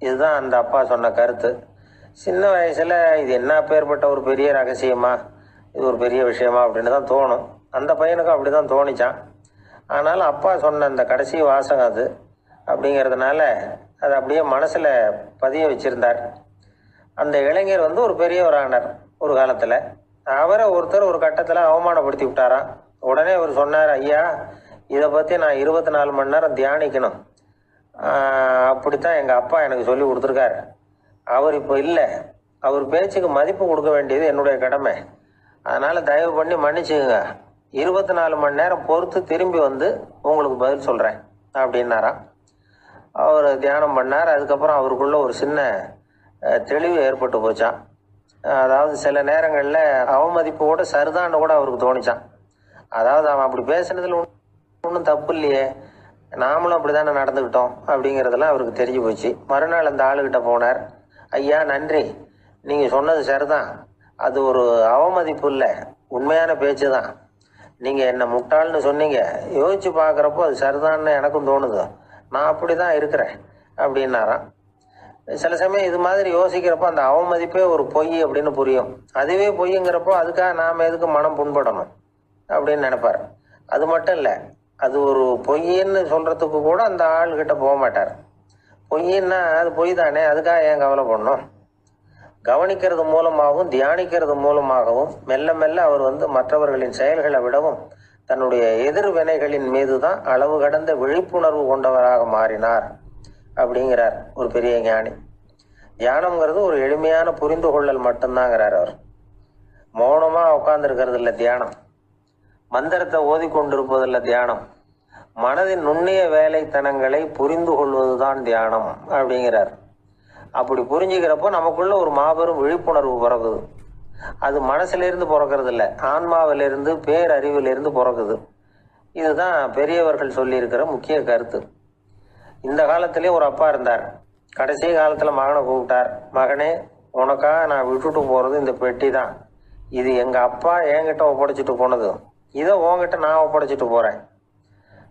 இதுதான் அந்த அப்பா சொன்ன கருத்து. சின்ன வயசில் இது என்ன பேர்பட்ட ஒரு பெரிய ரகசியமா, இது ஒரு பெரிய விஷயமா அப்படின்னு தான் தோணும். அந்த பையனுக்கும் அப்படி தான் தோணிச்சான். ஆனாலும் அப்பா சொன்ன அந்த கடைசி வாசகம் அது அப்படிங்கிறதுனால அதை அப்படியே மனசில் பதிய வச்சுருந்தார். அந்த இளைஞர் ஒரு பெரியவரானார் ஒரு காலத்தில். அவரை ஒருத்தர் ஒரு கட்டத்தில் அவமானப்படுத்தி விட்டாராம். உடனே அவர் சொன்னார், ஐயா, இதை பற்றி நான் 24 மணி நேரம் தியானிக்கணும், அப்படித்தான் எங்கள் அப்பா எனக்கு சொல்லி கொடுத்துருக்காரு. அவர் இப்போ இல்லை, அவர் பேச்சுக்கு மதிப்பு கொடுக்க வேண்டியது என்னுடைய கடமை. அதனால் தயவு பண்ணி மன்னிச்சுக்குங்க, 24 மணி நேரம் பொறுத்து திரும்பி உங்களுக்கு பதில் சொல்கிறேன் அப்படின்னாராம். அவர் தியானம் பண்ணார். அதுக்கப்புறம் அவருக்குள்ள ஒரு சின்ன தெளிவு ஏற்பட்டு போச்சான். அதாவது சில நேரங்களில் அவமதிப்பு கூட சரிதான்னு கூட அவருக்கு தோணிச்சான். அதாவது அவன் அப்படி பேசுனதில் ஒன்றும் தப்பு இல்லையே, நாமளும் அப்படி தானே நடந்துக்கிட்டோம் அப்படிங்கிறதெல்லாம் அவருக்கு தெரிஞ்சு போச்சு. மறுநாள் அந்த ஆளுகிட்ட போனார். ஐயா நன்றி, நீங்கள் சொன்னது சரிதான், அது ஒரு அவமதிப்பு இல்லை, உண்மையான பேச்சு தான். நீங்கள் என்ன முட்டாள்னு சொன்னீங்க, யோசிச்சு பார்க்குறப்போ அது சரிதான்னு எனக்கும் தோணுது, நான் அப்படி தான் இருக்கிறேன் அப்படின்னாராம். சில சமயம் இது மாதிரி யோசிக்கிறப்போ அந்த அவமதிப்பே ஒரு பொய் அப்படின்னு புரியும். அதுவே பொய்ங்கிறப்போ அதுக்காக நாம் எதுக்கு மனம் புண்படணும் அப்படின்னு நினைப்பார். அது மட்டும் இல்லை, அது ஒரு பொய்ன்னு சொல்கிறதுக்கு கூட அந்த ஆள்கிட்ட போக மாட்டார். பொய்ன்னா அது பொய் தானே, அதுக்காக ஏன் கவலை பண்ணணும். கவனிக்கிறது மூலமாகவும் தியானிக்கிறது மூலமாகவும் மெல்ல மெல்ல அவர் மற்றவர்களின் செயல்களை விடவும் தன்னுடைய எதிர்வினைகளின் மீது தான் அளவு கடந்த விழிப்புணர்வு கொண்டவராக மாறினார் அப்படிங்கிறார் ஒரு பெரிய ஞானி. தியானம்ங்கிறது ஒரு எளிமையான புரிந்து கொள்ளல் மட்டும்தாங்கிறார் அவர். மௌனமாக உட்கார்ந்துருக்கிறது இல்லை தியானம், மந்திரத்தை ஓதிக்கொண்டிருப்பதில்லை தியானம், மனதின் நுண்ணிய வேலைத்தனங்களை புரிந்து கொள்வதுதான் தியானம் அப்படிங்கிறார். அப்படி புரிஞ்சுக்கிறப்போ நமக்குள்ள ஒரு மாபெரும் விழிப்புணர்வு பிறகுது. அது மனசுலேருந்து பிறக்கிறது இல்லை, ஆன்மாவிலிருந்து பேரறிவிலிருந்து பிறகுது. இதுதான் பெரியவர்கள் சொல்லியிருக்கிற முக்கிய கருத்து. இந்த காலத்திலே ஒரு அப்பா இருந்தார். கடைசி காலத்தில் மகனை கூப்பிட்டார். மகனே, உனக்காக நான் விட்டுட்டு போகிறது இந்த பெட்டி தான். இது எங்கள் அப்பா என்கிட்ட ஒப்படைச்சிட்டு போனது, இதை உன்கிட்ட நான் ஒப்படைச்சிட்டு போகிறேன்.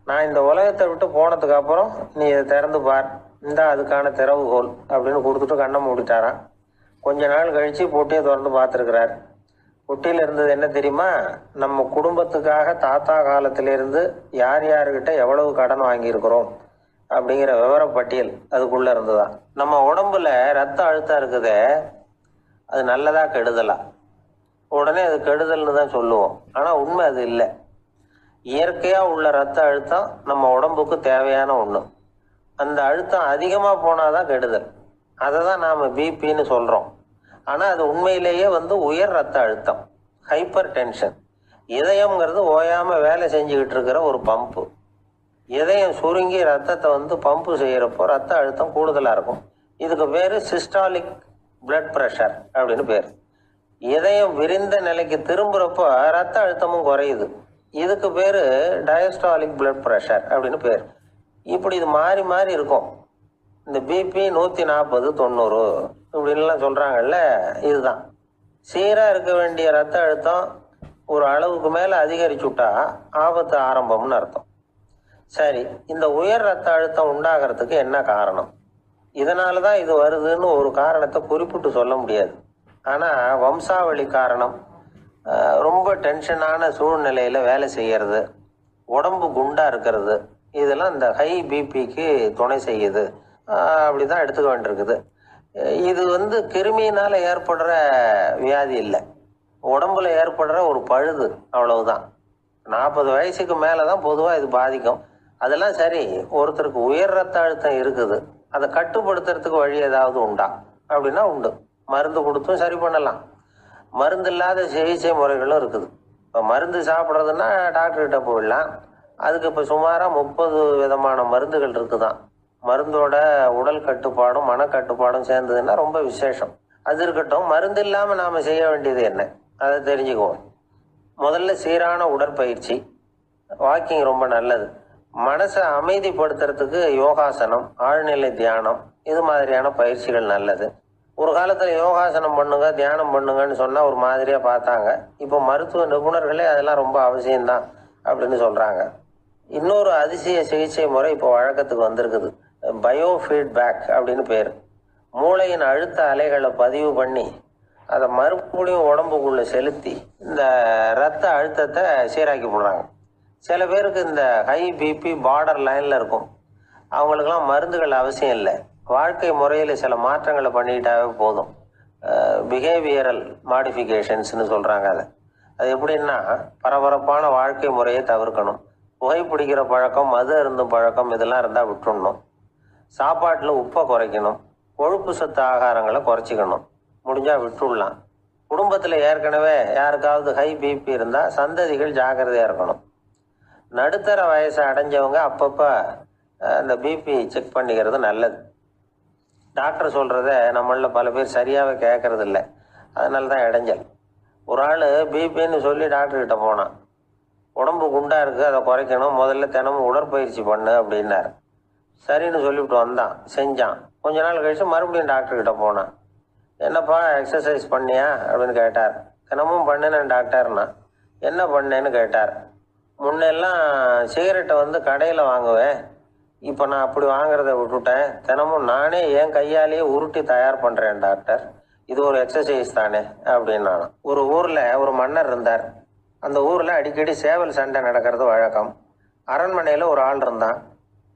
நான் இந்த உலகத்தை விட்டு போனதுக்கு அப்புறம் நீ இதை திறந்து பார், இந்தா அதுக்கான திறவுகோல் அப்படின்னு கொடுத்துட்டு கண்ணை மூடிட்டாரான். கொஞ்ச நாள் கழித்து பொட்டியை திறந்து பார்த்துருக்கிறார். பொட்டியில் இருந்தது என்ன தெரியுமா? நம்ம குடும்பத்துக்காக தாத்தா காலத்திலிருந்து யார் யாருக்கிட்ட எவ்வளவு கடன் வாங்கியிருக்கிறோம் அப்படிங்கிற விவர பட்டியல் அதுக்குள்ளே இருந்துதான். நம்ம உடம்புல ரத்த அழுத்தம் இருக்குதே, அது நல்லதா கெடுதலா? உடனே அது கெடுதல்னு தான் சொல்லுவோம். ஆனால் உண்மை அது இல்லை. இயற்கையாக உள்ள ரத்த அழுத்தம் நம்ம உடம்புக்கு தேவையான ஒன்று. அந்த அழுத்தம் அதிகமாக போனால் தான் கெடுதல். அதை தான் நாம் பிபின்னு சொல்கிறோம். ஆனால் அது உண்மையிலேயே உயர் ரத்த அழுத்தம், ஹைப்பர் டென்ஷன். இதயம்ங்கிறது ஓயாமல் வேலை செஞ்சுக்கிட்டு இருக்கிற ஒரு பம்பு. இதயம் சுருங்கி ரத்தத்தை பம்பு செய்கிறப்போ ரத்த அழுத்தம் கூடுதலாக இருக்கும். இதுக்கு பேர் சிஸ்டாலிக் பிளட் ப்ரெஷர் அப்படின்னு பேர். இதயம் விரிந்த நிலைக்கு திரும்புகிறப்போ ரத்த அழுத்தமும் குறையுது. இதுக்கு பேர் டயஸ்டாலிக் பிளட் ப்ரெஷர் அப்படின்னு பேர். இப்படி இது மாறி மாறி இருக்கும். இந்த பிபி 140 90 இப்படின்லாம் சொல்கிறாங்கல்ல, இதுதான். சீராக இருக்க வேண்டிய ரத்த அழுத்தம் ஒரு அளவுக்கு மேலே அதிகரிச்சுட்டா ஆபத்து ஆரம்பம்னு அர்த்தம். சரி, இந்த உயர் ரத்த அழுத்தம் உண்டாகிறதுக்கு என்ன காரணம்? இதனால தான் இது வருதுன்னு ஒரு காரணத்தை குறிப்பிட்டு சொல்ல முடியாது. ஆனால் வம்சாவளி காரணம், ரொம்ப டென்ஷனான சூழ்நிலையில் வேலை செய்கிறது, உடம்பு குண்டாக இருக்கிறது, இதெல்லாம் இந்த ஹை பிபிக்கு துணை செய்யுது. அப்படி தான் எடுத்துக்க வேண்டியிருக்குது. இது கிருமியினால் ஏற்படுற வியாதி இல்லை, உடம்புல ஏற்படுற ஒரு பழுது, அவ்வளவுதான். 40 வயசுக்கு மேலே தான் பொதுவாக இது பாதிக்கும். அதெல்லாம் சரி, ஒருத்தருக்கு உயர் ரத்த அழுத்தம் இருக்குது, அதை கட்டுப்படுத்துறதுக்கு வழி ஏதாவது உண்டா அப்படின்னா உண்டு. மருந்து கொடுத்தும் சரி பண்ணலாம். மருந்து இல்லாத சிகிச்சை முறைகளும் இருக்குது. இப்போ மருந்து சாப்பிட்றதுன்னா டாக்டர்கிட்ட போயிடலாம். அதுக்கு இப்போ சுமாராக 30 விதமான மருந்துகள் இருக்குதான். மருந்தோட உடல் கட்டுப்பாடும் மனக்கட்டுப்பாடும் சேர்ந்ததுன்னா ரொம்ப விசேஷம். அது இருக்கட்டும், மருந்து இல்லாமல் நாம் செய்ய வேண்டியது என்ன, அதை தெரிஞ்சுக்குவோம். முதல்ல சீரான உடற்பயிற்சி, வாக்கிங் ரொம்ப நல்லது. மனசை அமைதிப்படுத்துறதுக்கு யோகாசனம், ஆழ்நிலை தியானம், இது மாதிரியான பயிற்சிகள் நல்லது. ஒரு காலத்தில் யோகாசனம் பண்ணுங்க, தியானம் பண்ணுங்கன்னு சொன்னால் ஒரு மாதிரியாக பார்த்தாங்க. இப்போ மருத்துவ நிபுணர்களே அதெல்லாம் ரொம்ப அவசியம்தான் அப்படின்னு சொல்கிறாங்க. இன்னொரு அதிசய சிகிச்சை முறை இப்போ வழக்கத்துக்கு வந்திருக்குது, பயோ ஃபீட்பேக் அப்படின்னு பேர். மூளையின் அழுத்த அலைகளை பதிவு பண்ணி அதை மறுபடியும் உடம்புக்குள்ளே செலுத்தி இந்த ரத்த அழுத்தத்தை சீராக்கி போடுறாங்க. சில பேருக்கு இந்த ஹை பிபி பார்டர் லைனில் இருக்கும். அவங்களுக்கெல்லாம் மருந்துகள் அவசியம் இல்லை, வாழ்க்கை முறையில் சில மாற்றங்களை பண்ணிக்கிட்டாவே போதும். பிஹேவியரல் மாடிஃபிகேஷன்ஸ்னு சொல்கிறாங்க. அது எப்படின்னா, பரபரப்பான வாழ்க்கை முறையை தவிர்க்கணும், புகைப்பிடிக்கிற பழக்கம், மது அருந்தும் பழக்கம், இதெல்லாம் இருந்தால் விட்டுடணும். சாப்பாட்டில் உப்பை குறைக்கணும், கொழுப்பு சத்து ஆகாரங்களை குறைச்சிக்கணும், முடிஞ்சால் விட்டுடலாம். குடும்பத்தில் ஏற்கனவே யாருக்காவது ஹை பிபி இருந்தால் சந்ததிகள் ஜாக்கிரதையாக இருக்கணும். நடுத்தர வயசை அடைஞ்சவங்க அப்பப்போ அந்த பிபி செக் பண்ணிக்கிறது நல்லது. டாக்டர் சொல்கிறத நம்மளில் பல பேர் சரியாகவே கேட்கறது இல்லை, அதனால தான் இடைஞ்சல். ஒரு ஆள் பிபின்னு சொல்லி டாக்டர்கிட்ட போனான். உடம்பு குண்டா இருக்கு, அதை குறைக்கணும், முதல்ல தினமும் உடற்பயிற்சி பண்ணு அப்படின்னார். சரின்னு சொல்லிவிட்டு வந்தான், செஞ்சான். கொஞ்ச நாள் கழிச்சு மறுபடியும் டாக்டர் கிட்ட போனான். என்னப்பா எக்ஸசைஸ் பண்ணியா அப்படின்னு கேட்டார். தினமும் பண்ணினேன் டாக்டர்னா. என்ன பண்ணேன்னு கேட்டார். முன்னெல்லாம் சிகரெட்டை வந்து கடையில் வாங்குவேன், இப்போ நான் அப்படி வாங்குறத விட்டுட்டேன், தினமும் நானே என் கையாலேயே உருட்டி தயார் பண்ணுறேன் டாக்டர், இது ஒரு எக்ஸசைஸ் தானே அப்படின்னா. ஒரு ஊரில் ஒரு மன்னர் இருந்தார். அந்த ஊரில் அடிக்கடி சேவல் சண்டை நடக்கிறது வழக்கம். அரண்மனையில் ஒரு ஆள் இருந்தான்.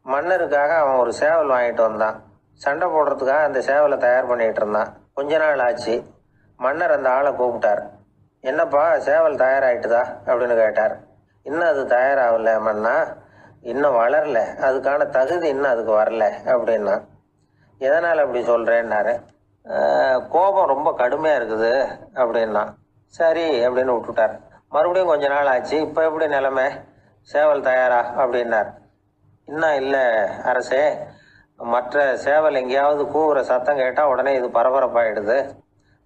மன்னருக்காக அவன் ஒரு சேவல் வாங்கிட்டு வந்தான். சண்டை போடுறதுக்காக அந்த சேவலை தயார் பண்ணிகிட்டு இருந்தான். கொஞ்ச நாள் ஆச்சு. மன்னர் அந்த ஆளை கூப்பிட்டார். என்னப்பா சேவல் தயாராகிட்டுதா அப்படின்னு கேட்டார். இன்னும் அது தயாராகல மன்னா, இன்னும் வளரல, அதுக்கான தகுதி இன்னும் அதுக்கு வரல அப்படின்னா. எதனால் அப்படி சொல்கிறேன்னாரு. கோபம் ரொம்ப கடுமையாக இருக்குது அப்படின்னா. சரி அப்படின்னு விட்டுட்டார். மறுபடியும் கொஞ்ச நாள் ஆச்சு. இப்போ எப்படி நிலைமை, சேவல் தயாரா அப்படின்னார். இன்னும் இல்லை அரசே, மற்ற சேவல் எங்கேயாவது கூவுற சத்தம் கேட்டால் உடனே இது பரபரப்பாயிடுது,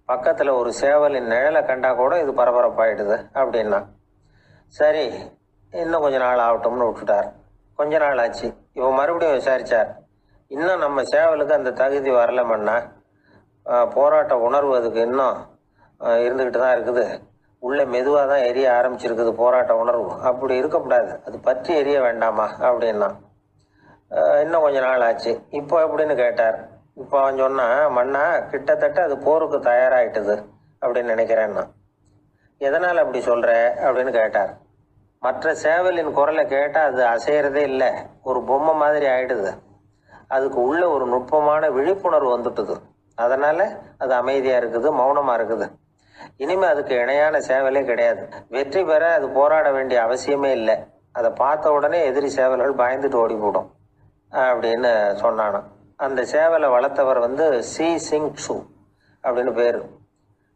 பக்கத்தில் ஒரு சேவலின் நிழலை கண்டா கூட இது பரபரப்பாயிடுது அப்படின்னா. சரி இன்னும் கொஞ்ச நாள் ஆகட்டும்னு விட்டுட்டார். கொஞ்ச நாள் ஆச்சு. இப்போ மறுபடியும் விசாரித்தார். இன்னும் நம்ம சேவலுக்கு அந்த தகுதி வரலமன்னா, போராட்ட உணர்வு அதுக்கு இன்னும் இருந்துக்கிட்டு தான் இருக்குது, உள்ளே மெதுவாக தான் எரிய ஆரம்பிச்சிருக்குது போராட்ட உணர்வு, அப்படி இருக்கக்கூடாது, அது பற்றி எரிய வேண்டாமா அப்படின்னா. இன்னும் கொஞ்ச நாள் ஆச்சு. இப்போ எப்படின்னு கேட்டார். இப்போ அவன் சொன்னான், மன்னா கிட்டத்தட்ட அது போருக்கு தயாராகிட்டுது அப்படின்னு நினைக்கிறேன்னா. எதனால் அப்படி சொல்கிற அப்படின்னு கேட்டார். மற்ற சேவலின் குரலை கேட்டால் அது அசைகிறதே இல்லை, ஒரு பொம்மை மாதிரி ஆயிடுது, அதுக்கு உள்ள ஒரு நுட்பமான விழிப்புணர்வு வந்துட்டுது, அதனால் அது அமைதியாக இருக்குது, மௌனமாக இருக்குது. இனிமேல் அதுக்கு இணையான சேவலே கிடையாது, வெற்றி பெற அது போராட வேண்டிய அவசியமே இல்லை, அதை பார்த்த உடனே எதிரி சேவல்கள் பயந்துட்டு ஓடி போடும் அப்படின்னு சொன்னானான். அந்த சேவலை வளர்த்தவர் வந்து சி சிங் சு அப்படின்னு பேர்.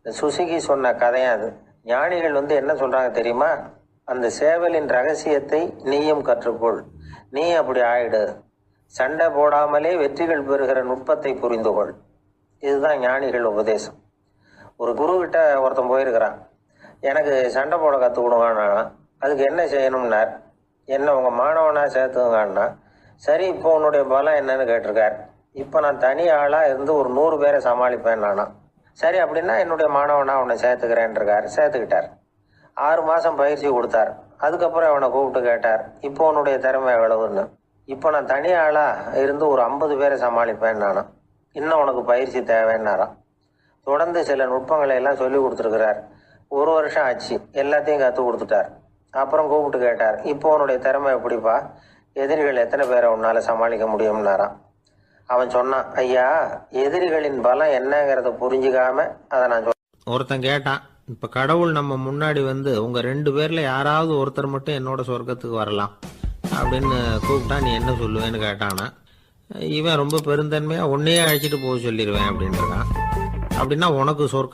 சுசுகி சொன்ன கதையும் அது. ஞானிகள் வந்து என்ன சொல்கிறாங்க தெரியுமா, அந்த சேவலின் ரகசியத்தை நீயும் கற்றுக்கொள், நீ அப்படி ஆயிடு, சண்டை போடாமலே வெற்றிகள் பெறுகிற நுட்பத்தை புரிந்து கொள். இதுதான் ஞானிகள் உபதேசம். ஒரு குருக்கிட்ட ஒருத்தன் போயிருக்கிறான். எனக்கு சண்டை போட கற்றுக் கொடுங்கன்னா, அதுக்கு என்ன செய்யணும்னார். என்ன உங்கள் மாணவனாக சேர்த்துங்கண்ணா. சரி இப்போ உன்னுடைய பலம் என்னன்னு கேட்டிருக்கார். இப்போ நான் தனி ஆளாக இருந்து ஒரு 100 பேரை சமாளிப்பேன் நானா. சரி அப்படின்னா என்னுடைய மாணவனாக உன்னை சேர்த்துக்கிறேன்ருக்கார். சேர்த்துக்கிட்டார். 6 மாதம் பயிற்சி கொடுத்தார். அதுக்கப்புறம் அவனை கூப்பிட்டு கேட்டார், இப்போ உன்னுடைய திறமை எவ்வளவுன்னு. இப்போ நான் தனி ஆளாக இருந்து ஒரு 50 பேரை சமாளிப்பேன் நானா. இன்னும் உனக்கு பயிற்சி தேவைன்னாராம். தொடர்ந்து சில நுட்பங்களை எல்லாம் சொல்லி கொடுத்துருக்கிறார். 1 வருஷம் ஆச்சு. எல்லாத்தையும் கற்றுக் கொடுத்துட்டார். அப்புறம் கூப்பிட்டு கேட்டார், இப்போ உன்னுடைய திறமை எப்படிப்பா, எதிரிகள் எத்தனை பேரை உன்னால் சமாளிக்க முடியும்னாராம். அவன் சொன்னான், ஐயா எதிரிகளின் பலம் என்னங்கிறத புரிஞ்சுக்காம அதை நான் ஒருத்தன் கேட்டான், இப்போ கடவுள் நம்ம முன்னாடி வந்து உங்கள் 2 பேரில் யாராவது ஒருத்தர் மட்டும் என்னோட சொர்க்கத்துக்கு வரலாம் அப்படின்னு கூப்பிட்டா நீ என்ன சொல்லுவேன்னு கேட்டானா. இவன் ரொம்ப பெருந்தன்மையாக உன்னையே அழைச்சிட்டு போக சொல்லிடுவேன் அப்படின்றான். அப்படின்னா உனக்கு சொர்க்கம்